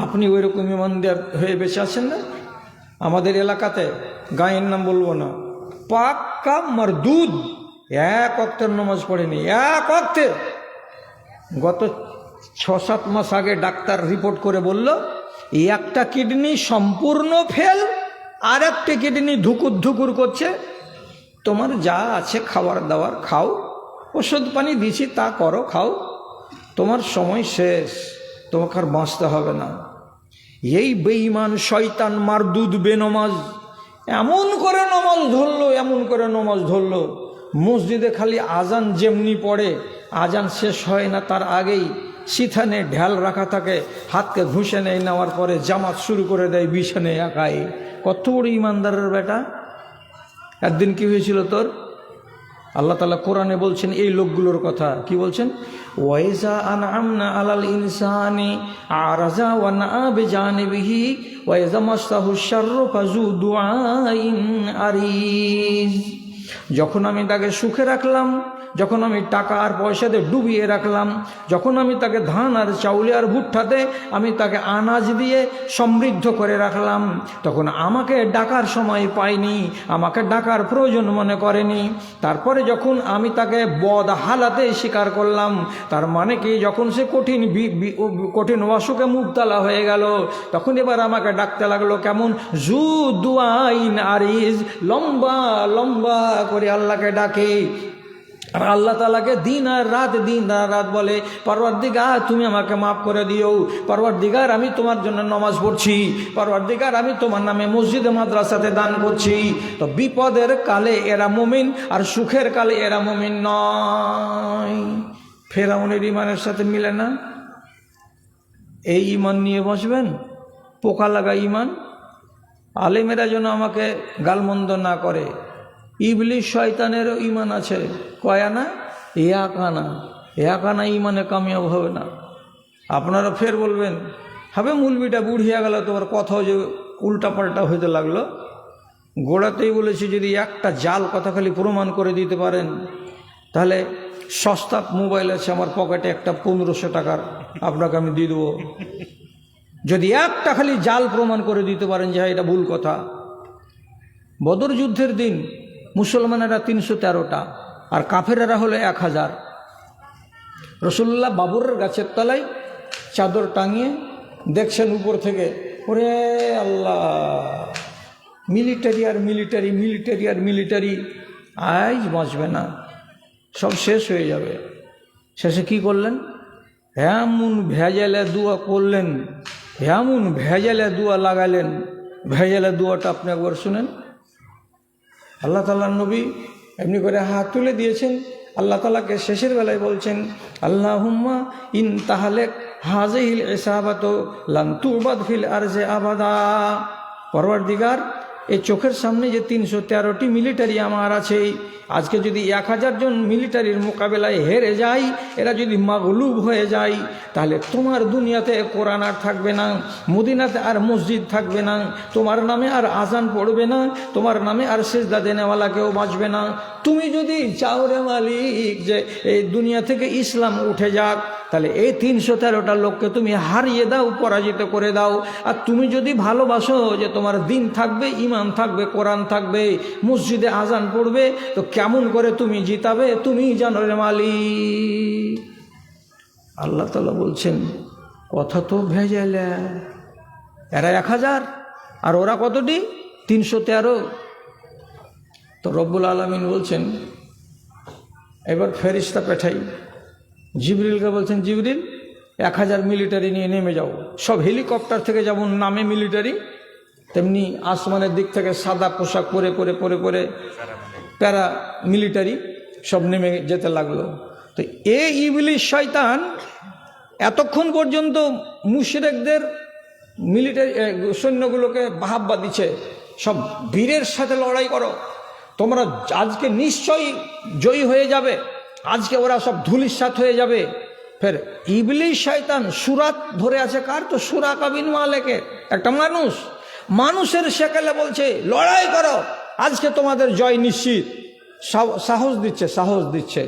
আপনি ওই রকম ঈমানদার হয়ে বেঁচে আছেন না? আমাদের এলাকাতে, গায়ের নাম বলবো না, পাক্কা মারদুদ, এক ওয়াক্তের নামাজ পড়েনি, এক ওয়াক্তে। গত 6-7 মাস আগে ডাক্তার রিপোর্ট করে বলল একটা কিডনি সম্পূর্ণ ফেল, আর একটা কিডনি ধুকুর ধুকুর করছে। তোমার যা আছে খাবার দাবার খাও, ওষুধ পানি দিছি তা করো, খাও, তোমার সময় শেষ, তোমাকে আর বাঁচতে হবে না। এই বেঈমান শয়তান মারদুদ বেনমাজ এমন করে নমাজ ধরলো, এমন করে নমাজ ধরলো, মসজিদে খালি আজান যেমনি পড়ে, আজান শেষ হয় না তার আগেই সিথানে ঢাল রাখা থাকে, হাতকে ঘুষে নেয়, নেওয়ার পরে জামাত শুরু করে দেয় বিছানে একাই। কত বড় ইমানদারের বেটা। একদিন কি হয়েছিল তোর, আল্লাহ তাআলা কোরআনে বলছেন এই লোকগুলোর কথা, কি বলছেন, ওয়াইজা আনআমনা আলাল ইনসানি আরাজা ওয়া নাআ বিজানিবিহি ওয়াইজা মাসসাহু শাররু ফাযু দুআইন আরিজ। যখন আমি তাকে সুখে রাখলাম, যখন আমি টাকা আর পয়সাতে ডুবিয়ে রাখলাম, যখন আমি তাকে ধান আর চাউলে আর ভুট্টাতে আমি তাকে আনাজ দিয়ে সমৃদ্ধ করে রাখলাম, তখন আমাকে ডাকার সময় পাইনি, আমাকে ডাকার প্রয়োজন মনে করেনি। তারপরে যখন আমি তাকে বদ হালাতে স্বীকার করলাম, তার মানে কি, যখন সে কঠিন অসুখে মুবতালা হয়ে গেল, তখন এবার আমাকে ডাকতে লাগলো কেমন, জু দুআইন আরিজ, লম্বা লম্বা করে আল্লাহকে ডাকে। আর আল্লাহ তাআলাকে দিন আর রাত বলে, পরওয়ারদিগার তুমি আমাকে মাফ করে দিও, পরওয়ারদিগার আমি তোমার জন্য নামাজ পড়ছি, পরওয়ারদিগার আমি তোমার নামে মসজিদে মাদ্রাসাতে দান করছি। তো বিপদের কালে এরা মুমিন, আর সুখের কালে এরা মুমিন নয়। ফেরাউনের ঈমানের সাথে মিলে না। এই ঈমান নিয়ে বসবেন, পোকা লাগা ঈমান। আলেমেরা যেন আমাকে গালমন্দ না করে, ইবলিশ শয়তানেরও ঈমান আছে, কয়ানা এক আনা ঈমানে কামিয়াব হবে না। আপনারা ফের বলবেন, হবে মুলবিটা বুড়িয়ে গেল, তোমার কথাও যে উল্টা পাল্টা হইতে লাগলো। গোড়াতেই বলেছি যদি একটা জাল কথা খালি প্রমাণ করে দিতে পারেন, তাহলে সস্তা মোবাইল আছে আমার পকেটে, একটা 1500 টাকার আপনাকে আমি দিয়ে দেবো। যদি একটা খালি জাল প্রমাণ করে দিতে পারেন যে হ্যাঁ এটা ভুল কথা। বদর যুদ্ধের দিন মুসলমানেরা 313টা আর কাফেরেরা হলো 1000। রাসূলুল্লাহ বাবুরের গাছের তলায় চাদর টাঙিয়ে দেখছেন উপর থেকে, ওরে আল্লাহ, মিলিটারি আর মিলিটারি, মিলিটারি আর মিলিটারি, আজ বাঁচবে না, সব শেষ হয়ে যাবে। শেষে কি করলেন, এমন ভেজালে দোয়া করলেন, এমন ভেজালে দোয়া লাগালেন। ভেজালে দোয়াটা আপনি একবার শুনেন। আল্লাহ তাআলার নবী এমনি করে হাত তুলে দিয়েছেন, আল্লাহ তাআলাকে শেষের বেলায় বলছেন, আল্লাহুম্মা ইন তাহলেক হাযিহিল ইসাবাতু লান তুবাদ ফিল আরজি আবাদা। পরওয়ারদিগার, এই চোখের সামনে যে 313টি মিলিটারি আমার আছে, আজকে যদি 1000 জন মিলিটারির মোকাবেলায় হেরে যায়, এরা যদি মাগলুব হয়ে যায়, তাহলে তোমার দুনিয়াতে কোরআন আর থাকবে না, মদিনাতে আর মসজিদ থাকবে না, তোমার নামে আর আজান পড়বে না, তোমার নামে আর সেজদা দেনেওয়ালা কেউ বাঁচবে না। তুমি যদি চাও রে মালিক যে এই দুনিয়া থেকে ইসলাম উঠে যাক, তাহলে এই 313টা লোককে তুমি হারিয়ে দাও, পরাজিত করে দাও। আর তুমি যদি ভালোবাসো যে তোমার দিন থাকবে, ইমান থাকবে, কোরআন থাকবে, মসজিদে আজান পড়বে, তো কেমন করে তুমি জিতাবে তুমি জানো রে মালিক। আল্লাহ তাআলা বলছেন কথা তো ভেজাইলে, এরা 1000 আর ওরা কতটি? 313। তো রব্বুল আলামিন বলছেন এবার ফেরেশতা পাঠাই। জিবরিলকে বলছেন, জিবরিল 1000 মিলিটারি নিয়ে নেমে যাও। সব হেলিকপ্টার থেকে যেমন নামে মিলিটারি, তেমনি আসমানের দিক থেকে সাদা পোশাক পরে পরে পরে পরে প্যারা মিলিটারি সব নেমে যেতে লাগলো। তো এই ইবলিশ শয়তান এতক্ষণ পর্যন্ত মুশরিকদের মিলিটারি সৈন্যগুলোকে বাহাব্বা দিচ্ছে, সব বীরের সাথে লড়াই করো, তোমরা আজকে নিশ্চয়ই জয়ী হয়ে যাবে, আজকে ওরা সব ধুলিস্যাৎ হয়ে যাবে। ফের ইবলিশ শয়তান সুরাত ধরে আছে কার? তো সুরাকা বিন মালিকের, একটা মানুষের সেকেলে বলছে লড়াই করো, আজকে তোমাদের জয় নিশ্চিত। সাহস দিচ্ছে।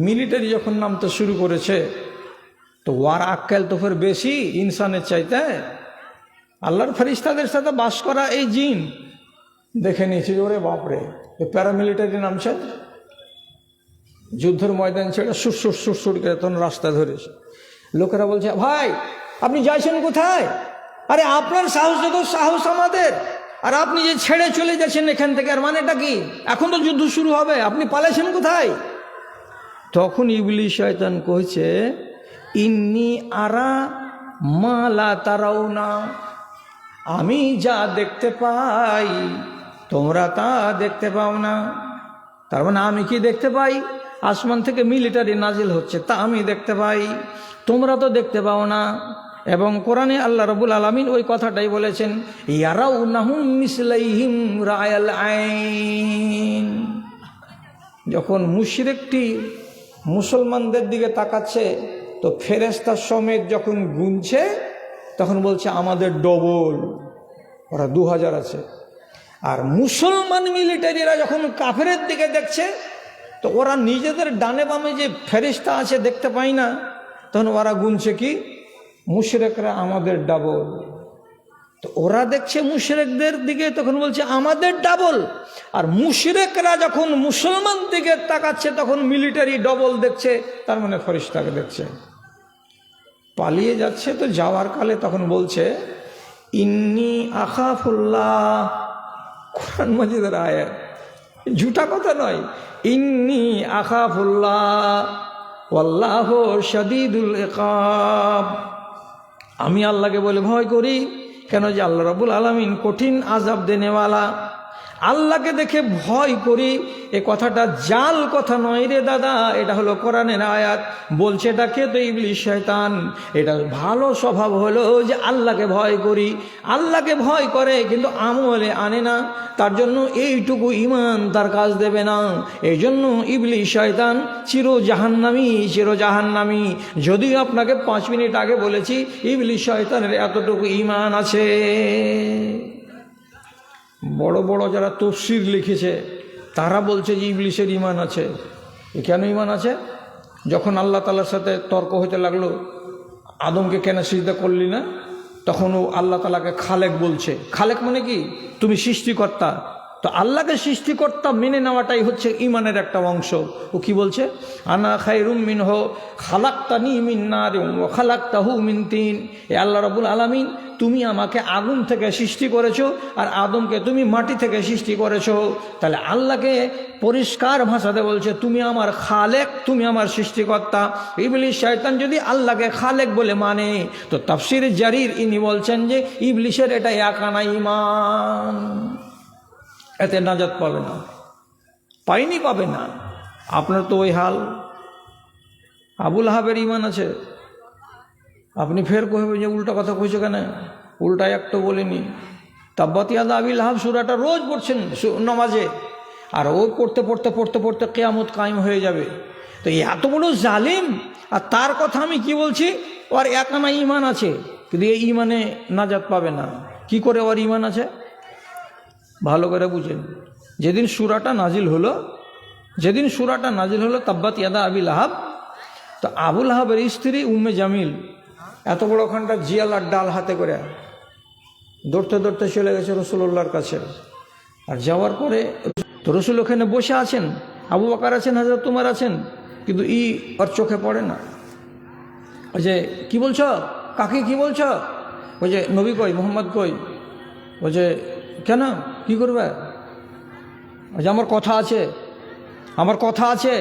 মিলিটারি যখন নামতে শুরু করেছে, তো ওয়ার আক্কেল তো ফের বেশি ইনসানের চাইতে। আল্লাহর ফেরেশতাদের সাথে বাস করা এই জিন দেখে নিয়েছে, ওরে বাপরে, প্যারামিলিটারি নামছে, যুদ্ধের ময়দান ছেড়ে সুর করে তখন রাস্তা ধরেছে। লোকেরা বলছে ভাই আপনি যাইছেন কোথায়? আরে আপনার সাহস যত সাহস আমাদের, আর আপনি যে ছেড়ে চলে যাচ্ছেন এখান থেকে, আর মানেটা কি? এখন তো যুদ্ধ শুরু হবে, আপনি পালাইছেন কোথায়? তখন ইবলিশ শয়তান কইছে ইন্নি আরা মা লা তারাউনা, আমি যা দেখতে পাই তোমরা তা দেখতে পাও না। তার মানে আমি কি দেখতে পাই? আসমান থেকে মিলিটারি নাজিল হচ্ছে, তা আমি দেখতে পাই, তোমরা তো দেখতে পাও না। এবং কোরআনে আল্লাহ রাব্বুল আলামিন ওই কথাটাই বলেছেন, ইয়ারাউনাহুম মিসলাইহিম রায়াল আইন। যখন মুশরিকটি মুসলমানদের দিকে তাকাচ্ছে, তো ফেরেশতা সমেত যখন গুনছে, তখন বলছে আমাদের ডবল, ওরা 2000 আছে। আর মুসলমান মিলিটারিরা যখন কাফেরের দিকে দেখছে, তো ওরা নিজেদের ডানে বামে যে ফেরেশতা আছে দেখতে পায় না, তখন ওরা গুনছে কি? মুশরিকরা আমাদের ডাবল। তো ওরা দেখছে মুশরিকদের দিকে, তখন বলছে আমাদের ডাবল। আর মুশরিকরা যখন মুসলমান দিকে তাকাচ্ছে, তখন মিলিটারি ডবল দেখছে, তার মানে ফেরেশতাকে দেখছে। পালিয়ে যাচ্ছে, তো যাওয়ার কালে তখন বলছে ইন্নি আখাফুল্লাহ। কোরআন মাজিদের আয়াত, ঝুটা কথা নয়। ইন্নি আখাফুল্লাহ ওয়াল্লাহু শাদীদুল ইকাব। আমি আল্লাহকে বলে ভয় করি, কেন যে আল্লাহ রাব্বুল আলামিন কঠিন আযাব দেনেওয়ালা। আল্লাহকে দেখে ভয় করি, এ কথাটা জাল কথা নয় রে দাদা, এটা হলো কোরআনের আয়াত। বলছে এটা কে? তো ইবলিশ শয়তান। এটা ভালো স্বভাব হলো যে আল্লাহকে ভয় করি, আল্লাহকে ভয় করে কিন্তু আমলে আনে না, তার জন্য এইটুকু ইমান তার কাজ দেবে না। এই জন্য ইবলিশ শয়তান চির জাহান্নামী। যদিও আপনাকে 5 মিনিট আগে বলেছি ইবলিশ শয়তানের এতটুকু ইমান আছে। বড় বড় যারা তফসির লিখেছে তারা বলছে যে ইবলিশের ইমান আছে। কেন ইমান আছে? যখন আল্লাহ তাআলার সাথে তর্ক হইতে লাগলো, আদমকে কেন সিজদা করলি না, তখন ও আল্লাহ তাআলাকে খালেক বলছে। খালেক মানে কি? তুমি সৃষ্টিকর্তা। তো আল্লাহকে সৃষ্টিকর্তা মেনে নেওয়াটাই হচ্ছে ইমানের একটা অংশ। ও কি বলছে? আনা খায়রুম মিনহু খালাকতানি মিন নারিন ওয়া খালাকতাহু মিন তিন। এ আল্লাহ রাব্বুল আলামিন, তুমি আমাকে আগুন থেকে সৃষ্টি করেছো, আর আদমকে তুমি মাটি থেকে সৃষ্টি করেছো। তাহলে আল্লাহকে পরিষ্কার ভাষাতে বলছে তুমি আমার খালেক, তুমি আমার সৃষ্টিকর্তা। ইবলিশ শয়তান যদি আল্লাহকে খালেক বলে মানে, তো তাফসীর জারির ইনি বলছেন যে ইবলিশের এটা একানা ঈমান, এতে নাজাত পাবে না, পাবে না। আপনার তো ওই হাল। আবুল আহাবের ঈমান আছে, আপনি ফের কইবেন যে উল্টা কথা কইছো কেন? উল্টা একটা বলিনি। তাব্বাত ইয়াদা আবি লাহাব সূরাটা রোজ পড়ছেন নামাজে, আর ও পড়তে পড়তে পড়তে পড়তে কিয়ামত কায়েম হয়ে যাবে। তো এত বড় জালিম, আর তার কথা আমি কি বলছি, ওর একানা ঈমান আছে, কিন্তু এই ঈমানে নাজাত পাবে না। কি করে ওর ঈমান আছে ভালো করে বুঝেন। যেদিন সূরাটা নাজিল হলো তাব্বাত ইয়াদা আবি লাহাব, তো আবু লাহাবের স্ত্রী উম্মে জামিল এত বড়খানটা জিয়াল আর ডাল হাতে করে দৌড়তে দৌড়তে চলে গেছে রাসূলুল্লাহর কাছে। আর যাওয়ার পরে তো রাসূল ওখানে বসে আছেন, আবু বকর আছেন, হযরত উমর আছেন, কিন্তু ওর চোখে পড়ে না। ওই যে কী বলছ, কাকে কি বলছ? ওই যে নবী কই, মোহাম্মদ কই? ওই যে কেন, কি করবে? ওই যে আমার কথা আছে।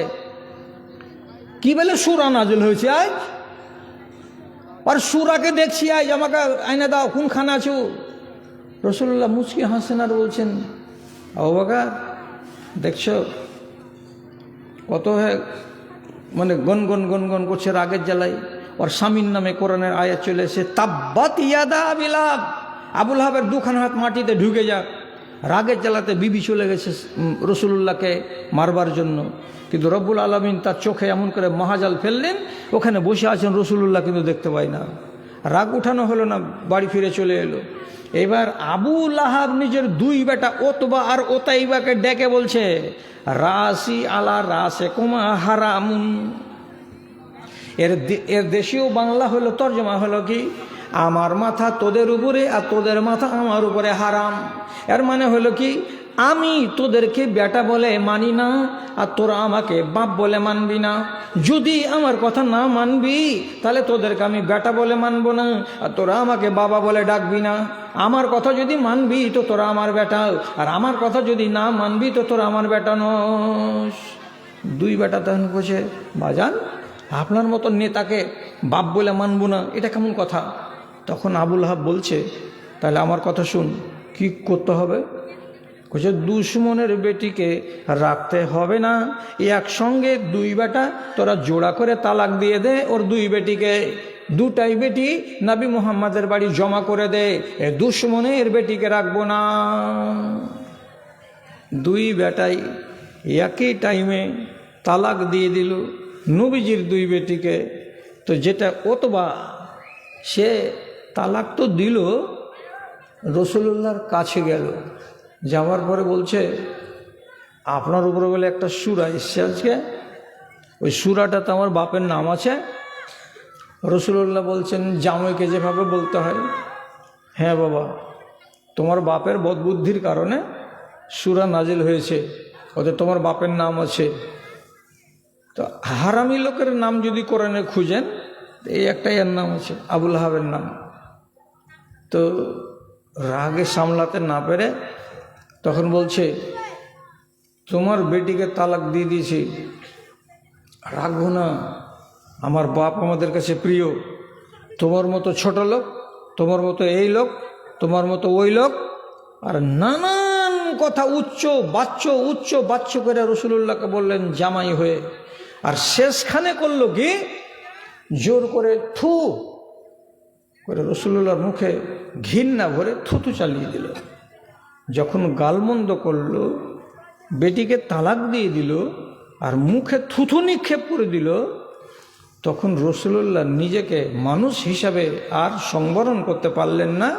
কি বলে সূরা নাজিল হয়েছে আজ, আর সূরাকে দেখছি আজ, আমাকে আইনা দাও, কোনখানে আছো? রাসূলুল্লাহ মুচকি হাসেন আর বলছেন, আবু বকর দেখছো কত মানে গনগন করছে রাগের জ্বালাই। ওর স্বামীর নামে কোরআনের আয়াত চলে এসে তাব্বাত ইয়াদা আবি লাহাব, আবু লাহাবের দুখান হাত মাটিতে ঢুকে যাক। রাগের জ্বালাতে বিবি চলে গেছে রাসূলুল্লাহকে মারবার জন্য, কিন্তু রব্বুল আলামিন তার চোখে এমন করে মহাজাল ফেললেন, ওখানে বসে আছেন রাসূলুল্লাহ কিন্তু দেখতে পায় না। রাগ উঠানো হলো না, বাড়ি ফিরে চলে এলো। এবার আবু লাহাব নিজের দুই বেটা ওতবা আর ওতাইবাকে ডেকে বলছে, রাসি আলা রাসে কুমা হারামুন। এর দেশীয় বাংলা হলো, তর্জমা হলো কি, আমার মাথা তোদের উপরে আর তোদের মাথা আমার উপরে হারাম। এর মানে হলো কি, আমি তোদেরকে বেটা বলে মানি না, আর তোরা আমাকে বাপ বলে মানবি না। যদি আমার কথা না মানবি তাহলে তোদেরকে আমি বেটা বলে মানবো না, আর তোরা আমাকে বাবা বলে ডাকবি না। আমার কথা যদি মানবি তো তোরা আমার বেটা, আর আমার কথা যদি না মানবি তো তোরা আমার বেটা নস। দুই বেটা তখন বসে, বাজান আপনার মতো নেতাকে বাপ বলে মানবো না, এটা কেমন কথা? তখন আবু লাহাব বলছে, তাহলে আমার কথা শুন, কি করতে হবে? বলছে, দুশ্মনের বেটিকে রাখতে হবে না, একসঙ্গে দুই বেটা তোরা জোড়া করে তালাক দিয়ে দে ওর দুই বেটিকে। দুটাই বেটি নবী মুহাম্মাদের বাড়ি জমা করে দে, এ দুশ্মনের বেটিকে রাখবো না। দুই বেটাই একই টাইমে তালাক দিয়ে দিল নবীজির দুই বেটিকে। তো যেটা ওতবা, সে তালাক তো দিল, রাসূলুল্লাহর কাছে গেল, যাওয়ার পরে বলছে, আপনার উপরে বলে একটা সূরা এসছে আজকে, ওই সূরাটাতে আমার বাপের নাম আছে। রাসূলুল্লাহ বলছেন, জামাইকে যেভাবে বলতে হয়। হ্যাঁ বাবা, তোমার বাপের বদবুদ্ধির কারণে সূরা নাজিল হয়েছে, ওতে তোমার বাপের নাম আছে। তো হারামি লোকের নাম যদি কোরআনে খুঁজেন, এই একটাই এর নাম আছে, আবু লাহাবের নাম। তো রাগে সামলাতে না পেরে তখন বলছে, তোমার বেটিকে তালাক দিয়ে দিয়েছি, রাখবো না, আমার বাপ আমাদের কাছে প্রিয়। তোমার মতো ছোট লোক, তোমার মতো এই লোক, তোমার মতো ওই লোক, আর নানান কথা উচ্চ বাচ্চ করে রাসূলুল্লাহকে বললেন জামাই হয়ে। আর শেষখানে করলো কি, জোর করে থু করে রাসূলুল্লাহর মুখে ঘৃণা ভরে থুতু চালিয়ে দিল। যখন গালমন্দ করলো, বেটিকে তালাক দিয়ে দিল, আর মুখে থুথু নিক্ষেপ করে দিল, তখন রাসূলুল্লাহ নিজেকে মানুষ হিসাবে আর সংবরণ করতে পারলেন না।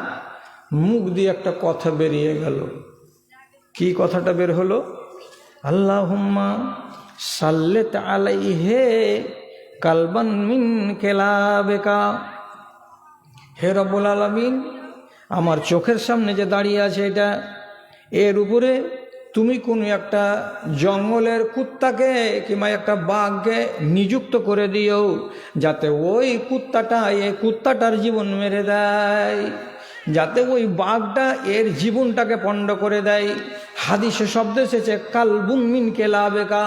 মুখ দিয়ে একটা কথা বেরিয়ে গেল। কি কথাটা বের হলো? আল্লাহুম্মা সাল্লিত আলাইহি কালবান মিন কেলাবেকা। হে রব্বুল আলামিন, আমার চোখের সামনে যে দাঁড়িয়ে আছে এটা, এর উপরে তুমি কোনো একটা জঙ্গলের কুত্তাকে কিংবা একটা বাঘকে নিযুক্ত করে দিও, যাতে ওই কুত্তাটা এই কুত্তাটার জীবন মেরে দেয়, যাতে ওই বাঘটা এর জীবনটাকে পণ্ড করে দেয়। হাদিসে শব্দ এসেছে কালবুন মিন কেলাবেকা।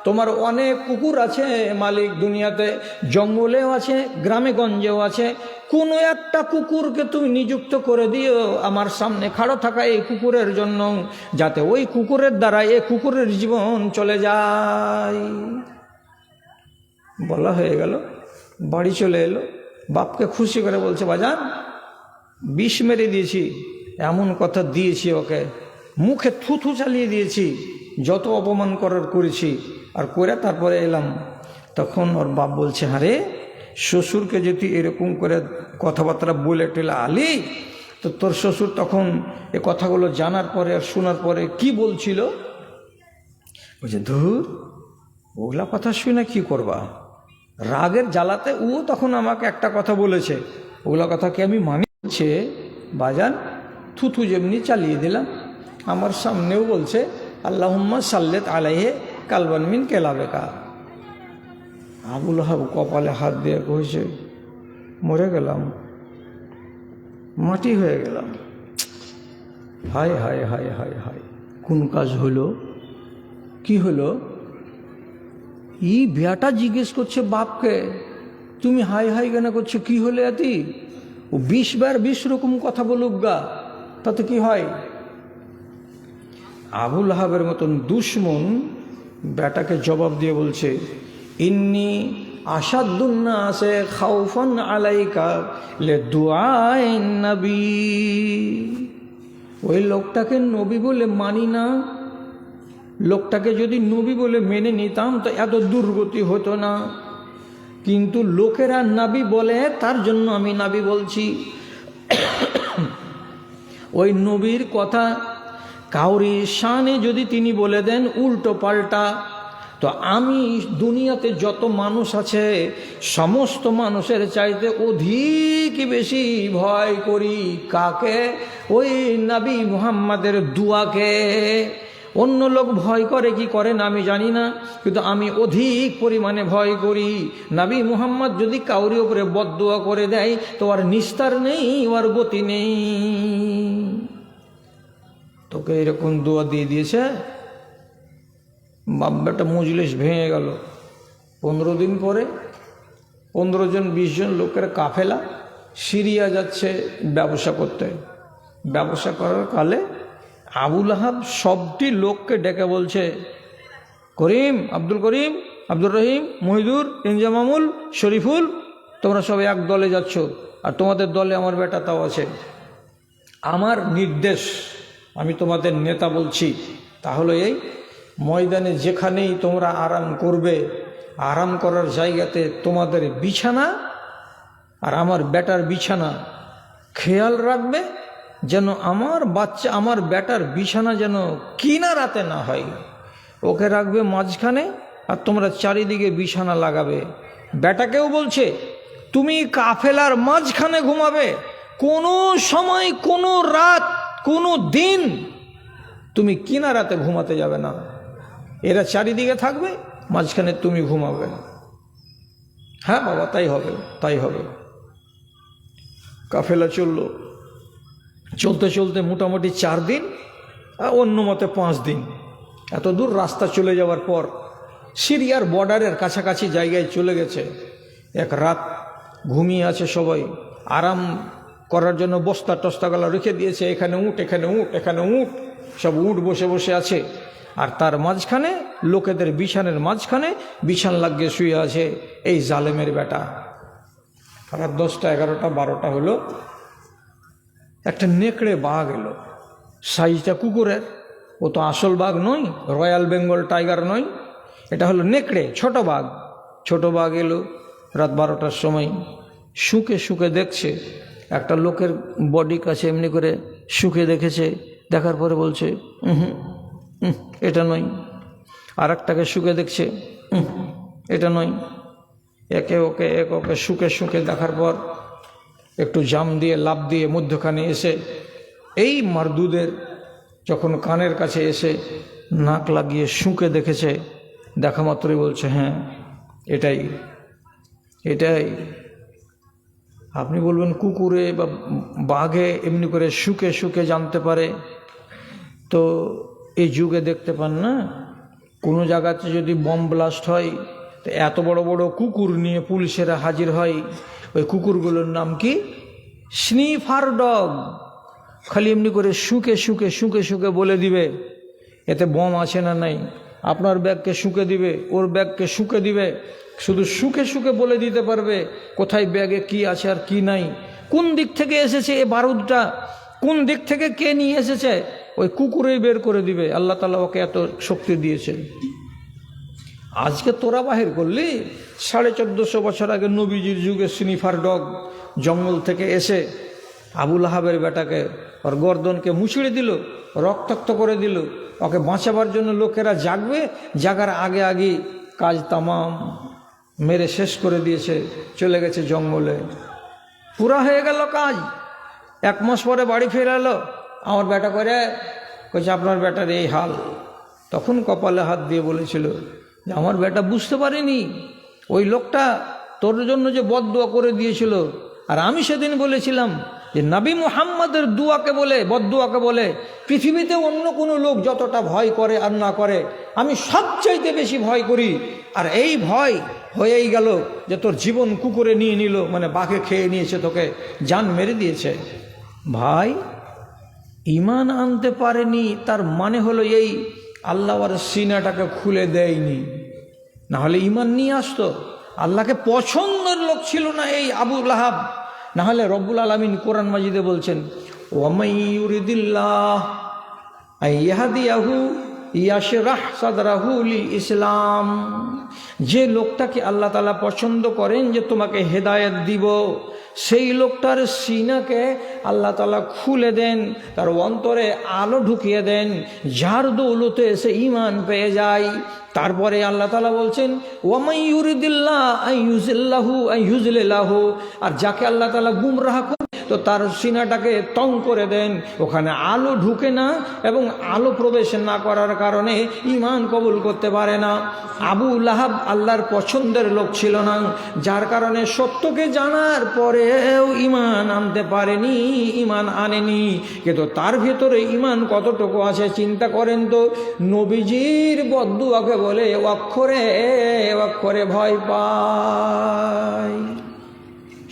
তোমার অনেক কুকুর আছে মালিক, দুনিয়াতে জঙ্গলেও আছে, গ্রামে গঞ্জেও আছে। কোনো একটা কুকুরকে তুমি নিযুক্ত করে দিও আমার সামনে খাড়ো থাকা এই কুকুরের জন্য, যাতে ওই কুকুরের দ্বারা এই কুকুরের জীবন চলে যায়। বলা হয়ে গেল, বাড়ি চলে এলো, বাপকে খুশি করে বলছে, বাজান বিষ মেরে দিয়েছি, এমন কথা দিয়েছি ওকে, মুখে থুথু চালিয়ে দিয়েছি, যত অপমান করার করেছি, আর করে তারপরে এলাম। তখন ওর বাপ বলছে, আরে শ্বশুরকে যদি এরকম করে কথাবার্তা বলে টেলে আলি, তো তোর শ্বশুর তখন এ কথাগুলো জানার পরে আর শোনার পরে কি বলছিল? বলছে, ধুর, ওগুলা কথা শুনে কি করবা? রাগের জ্বালাতে ও তখন আমাকে একটা কথা বলেছে, ওগুলা কথা কি আমি মানিছে? বাজান থুথু যেমনি চালিয়ে দিলাম। আমার সামনেও বলছে, আল্লাহুম্মা সাল্লেত আলাইহে কালবান মিন কেলাবেকা। আবুল আহাব কপালে হাত দিয়ে কইছে, মরে গেলাম, মাটি হয়ে গেলাম। হায় হায় হায় হায় হায়, কোন কাজ হলো? কি হলো? ই বেটা জিজ্ঞেস করছে বাপকে, তুমি হাই হাই কেন করছো, কি হলে এতি? ও 20 বার 20 রকম কথা বলুক গা, তাতে কি হয়? আবুল আহাবের মতন দুশ্মন বেটাকে জবাব দিয়ে বলছে, ইন্নি আসাদুন্নাসে খাউফান আলাইকা লে দুআইন নবী। ওই লোকটাকে নবী বলে মানি না। লোকটাকে যদি নবী বলে মেনে নিতাম তো এত দুর্গতি হতো না, কিন্তু লোকেরা নবী বলে, তার জন্য আমি নবী বলছি। ওই নবীর কথা কাউরি শানে যদি তিনি বলে দেন উল্টো পাল্টা, তো আমি দুনিয়াতে যত মানুষ আছে সমস্ত মানুষের চাইতে অধিক বেশি ভয় করি কাকে? ওই নবী মুহাম্মাদের দুয়াকে। অন্য লোক ভয় করে কি করে না আমি জানি না, কিন্তু আমি অধিক পরিমাণে ভয় করি। নবী মুহাম্মদ যদি কাউরি উপরে বদদুয়া করে দেয় তো আর নিস্তার নেই, আর গতি নেই। তোকে এরকম দোয়া দিয়ে দিয়েছে, বাব্বাটা মজলিস ভেঙে গেল। 15 দিন পরে 15 জন 20 জন লোকের কাফেলা সিরিয়া যাচ্ছে ব্যবসা করতে। ব্যবসা করার কালে আবুল আহাব সবটি লোককে ডেকে বলছে, করিম, আব্দুল করিম, আব্দুর রহিম, মহিদুর, ইনজামামুল, শরীফুল, তোমরা সবাই এক দলে যাচ্ছ, আর তোমাদের দলে আমার বেটাটাও আছে। আমার নির্দেশ, আমি তোমাদের নেতা বলছি, তাহলে এই ময়দানে যেখানেই তোমরা আরাম করবে, আরাম করার জায়গাতে তোমাদের বিছানা আর আমার বেটার বিছানা খেয়াল রাখবে, যেন আমার বাচ্চা আমার বেটার বিছানা যেন কিনারাতে না হয়। ওকে রাখবে মাঝখানে, আর তোমরা চারিদিকে বিছানা লাগাবে। বেটাকেও বলছে, তুমি কাফেলার মাঝখানে ঘুমাবে, কোনো সময়, কোনো রাত, কোনো দিন তুমি কিনারাতে ঘুমাতে যাবে না। এরা চারিদিকে থাকবে, মাঝখানে তুমি ঘুমাবে। হ্যাঁ বাবা, তাই হবে, তাই হবে। কাফেলা চললো, চলতে চলতে মোটামুটি 4 দিন, অন্য মতে 5 দিন, এত দূর রাস্তা চলে যাওয়ার পর সিরিয়ার বর্ডারের কাছাকাছি জায়গায় চলে গেছে। এক রাত ঘুমিয়ে আছে সবাই, আরাম করার জন্য বস্তা টস্তাগুলো রেখে দিয়েছে, এখানে উঠ, এখানে উঠ, এখানে উঠ, সব উঠ বসে বসে আছে। আর তার মাঝখানে লোকেদের বিছানের মাঝখানে বিছান লাগিয়ে শুয়ে আছে এই জালেমের বেটা। রাত 10টা, 11টা, 12টা হলো, একটা নেকড়ে বাঘ এলো, সাইজটা কুকুরের। ও তো আসল বাঘ নয়, রয়্যাল বেঙ্গল টাইগার নয়, এটা হলো নেকড়ে, ছোট বাঘ। ছোট বাঘ এলো রাত 12টার সময়, শুকে শুকে দেখছে। একটা লোকের বডি কাছে এমনি করে শুকে দেখেছে, দেখার পরে বলছে এটা নয়। আর একটাকে শুকে দেখছে, এটা নয়। একে ওকে শুকে শুকে দেখার পর একটু জাম দিয়ে লাফ দিয়ে মধ্যখানে এসে এই মারদুদের যখন কানের কাছে এসে নাক লাগিয়ে শুকে দেখেছে, দেখা মাত্রই বলছে, হ্যাঁ এটাই এটাই। আপনি বলবেন কুকুরে বা বাঘে এমনি করে শুকে শুকে জানতে পারে, তো এই যুগে দেখতে পান না, কোনো জায়গাতে যদি বম ব্লাস্ট হয় তো এত বড় বড় কুকুর নিয়ে পুলিশেরা হাজির হয়। ওই কুকুরগুলোর নাম কি? Sniffer dog. খালি এমনি করে শুকে শুকে শুকে শুকে বলে দিবে এতে বম আছে না নাই। আপনার ব্যাগকে শুকে দিবে, ওর ব্যাগকে শুকে দিবে, শুধু শুকে শুকে বলে দিতে পারবে কোথায় ব্যাগে কি আছে আর কি নাই, কোন দিক থেকে এসেছে এ বারুদটা, কোন দিক থেকে কে নিয়ে এসেছে ওই কুকুরেই বের করে দিবে। আল্লাহ তাআলা ওকে এত শক্তি দিয়েছে। আজকে তোরা বাহির করলি, 1450 বছর আগে নবীজির যুগে স্নিফার ডগ জঙ্গল থেকে এসে আবু লাহাবের বেটাকে ওর গর্দনকে মুচড়ে দিল, রক্তাক্ত করে দিল। ওকে বাঁচাবার জন্য লোকেরা জাগবে, জাগার আগে আগে কাজ তামাম মেরে শেষ করে দিয়েছে, চলে গেছে জঙ্গলে। পুরা হয়ে গেল কাজ। 1 মাস পরে বাড়ি ফিরে এলো, আমার বেটা করে কইছে আপনার বেটার এই হাল। তখন কপালে হাত দিয়ে বলেছিল যে আমার বেটা বুঝতে পারেনি ওই লোকটা তোর জন্য যে বদদুয়া করে দিয়েছিল। আর আমি সেদিন বলেছিলাম যে নবী মুহাম্মদের দুয়াকে বলে, বদদুয়াকে বলে পৃথিবীতে অন্য কোনো লোক যতটা ভয় করে আর না করে, আমি সবচাইতে বেশি ভয় করি। আর এই ভয় হয়েই গেল যে তোর জীবন কুকুরে নিয়ে নিল, মানে বাঘে খেয়ে নিয়েছে, তোকে জান মেরে দিয়েছে। ভাই, ঈমান আনতে পারেনি তার মানে হলো এই আল্লাহর সিনাটাকে খুলে দেয়নি, না হলে ঈমান নিয়ে আসতো। আল্লাহকে পছন্দের লোক ছিল না এই আবু লাহাব, না হলে রব্বুল আলামিন কোরআন মাজিদে বলছেন ওয়ামাই ইউরিদিল্লাহ আইয়াহদিয়াহু ইয়াশরাহ সাদরাহু লিল ইসলাম। যে লোকটাকে আল্লাহ তাআলা পছন্দ করেন যে তোমাকে হেদায়েত দিব, সেই লোকটার সিনাকে আল্লাহ তাআলা খুলে দেন, তার অন্তরে আলো ঢুকিয়ে দেন, যার দৌলতে সে ঈমান পেয়ে যায়। তারপরে আল্লাহ তাআলা বলছেন ওয়ামাই ইউরিদিল্লাহ আইয়ুজিল্লাহু আইয়ুজলিলাহু, আর যাকে আল্লাহ তাআলা গুমরাহ করে তো তার সিনাটাকে তং করে দেন, ওখানে আলো ঢুকে না এবং আলো প্রবেশ না করার কারণে ঈমান কবুল করতে পারে না। আবু লাহাব আল্লাহর পছন্দের লোক ছিল না, যার কারণে সত্যকে জানার পরেও ঈমান আনতে পারেনি, ঈমান আনেনি। কিন্তু তার ভিতরে ঈমান কতটুকু আছে চিন্তা করেন তো। নবীজির বদদুয়াকে বলে অক্ষরে অক্ষরে ভয় পায়।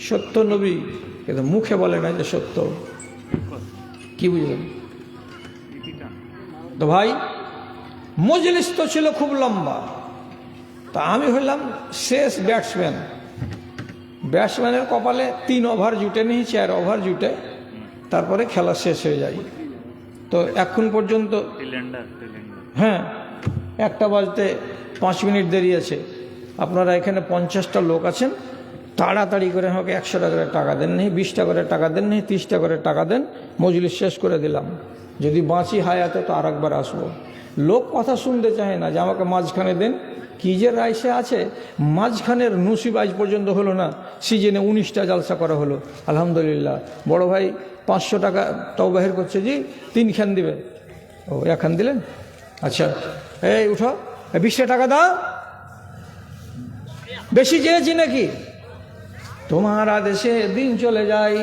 সত্য নবী, কিন্তু মুখে বলে না যে সত্য। কি বুঝলেন তো ভাই? মজলিস তো ছিল খুব লম্বা, তা আমি হইলাম শেষ ব্যাটসম্যান। ব্যাটসম্যানের কপালে 3 ওভার জুটে নেই, 4 ওভার জুটে, তারপরে খেলা শেষ হয়ে যায়। তো এখন পর্যন্ত হ্যাঁ 1টা বাজতে 5 মিনিট দেরি আছে। আপনারা এখানে 50টা লোক আছেন, তাড়াতাড়ি করে আমাকে 100 টাকা করে টাকা দেন, নেই 20 টাকা করে টাকা দেন, নেই 30 টাকা করে টাকা দেন, মজলিস শেষ করে দিলাম। যদি বাঁচি হায়াতে তো আরেকবার আসবো। লোক কথা শুনতে চায় না যে আমাকে মাঝখানে দেন। কি যে রাইসে আছে, মাঝখানের নসিব আজ পর্যন্ত হলো না। সিজনে 19টা জালসা করা হলো, আলহামদুলিল্লাহ। বড় ভাই 500 টাকা তাও বাহির করছে, জি 3 খান দিবে। ও 1 খান দিলেন, আচ্ছা এই উঠো, 20 টাকা দাও। বেশি চেয়েছি নাকি? তোমার আদেশে দিন চলে যায়,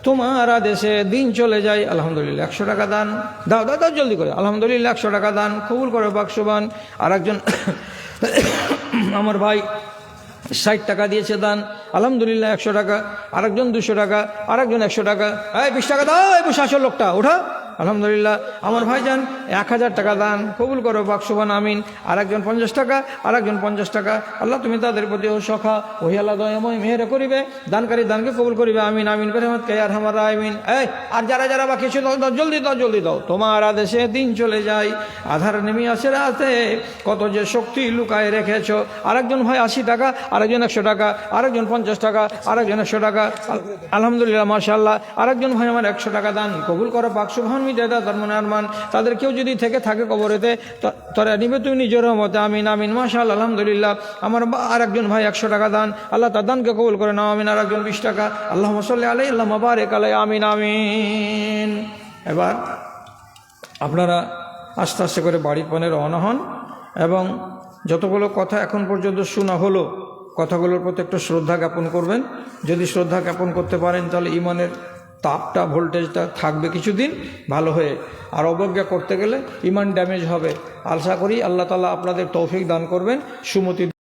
তোমার আদেশে দিন চলে যায়। আলহামদুলিল্লাহ 100 টাকা দান, দাও দাও দাও জলদি করে। আলহামদুলিল্লাহ 100 টাকা দান কবুল করে বাক্সবান। আর একজন আমার ভাই 60 টাকা দিয়েছে দান, আলহামদুলিল্লাহ 100 টাকা। আরেকজন 200 টাকা, আরেকজন 100 টাকা। এই 20 টাকা দাও, এই বসে আসো লোকটা, ওঠা। আলহামদুলিল্লাহ আমার ভাইজান 1000 টাকা দান কবুল করো বাক্সবান, আমিন। আরেকজন 50 টাকা, আরেকজন 50 টাকা। আল্লাহ তুমি তাদের প্রতি ও সখা ওহি আল্লাহ দয়াময় মেহের করিবে, দানকারী দানকে কবুল করিবে, আমিন আমিন বেরহমত কে আর হামারা আমিন। এই আর যারা যারা বাকি ছিল দাও, জলদি দাও জলদি দাও। তোমার আদেশে দিন চলে যায়, আধার নেমে আসে রাতে, কত যে শক্তি লুকায় রেখেছ। আরেকজন ভাই 80 টাকা, আরেকজন 100 টাকা, আরেকজন 50 টাকা, আরেকজন 100 টাকা। আলহামদুলিল্লাহ মাশাআল্লাহ। আরেকজন ভাই আমার 100 টাকা দান কবুল করো বাক্সবান, তার মনে আরমান। তাদের কেউ যদি থেকে থাকে কবরেতে, তোরা নিবে তুমি নিজের রহমতে, আমিন আমিন মাশাআল্লাহ। আলহামদুলিল্লাহ আমার আরেকজন ভাই 100 টাকা দান, আল্লাহ তার দানকে কবুল করে নাও, আমিন। আরেকজন 20 টাকা, আল্লাহুম্মা সাল্লি আলাইহি আল্লাহুম্মা বারিক আলাইহি, আমিন আমিন। এবার আপনারা আস্তে আস্তে করে বাড়ির পানে রওনা হন এবং যতগুলো কথা এখন পর্যন্ত শোনা হলো কথাগুলোর প্রতি একটু শ্রদ্ধা জ্ঞাপন করবেন। যদি শ্রদ্ধা জ্ঞাপন করতে পারেন তাহলে ঈমানের তাপটা, ভোল্টেজটা থাকবে কিছুদিন ভালো হয়ে। আর অবজ্ঞা করতে গেলে ঈমান ড্যামেজ হবে। আশা করি আল্লাহ তাআলা আপনাদের তৌফিক দান করবেন, সুমতি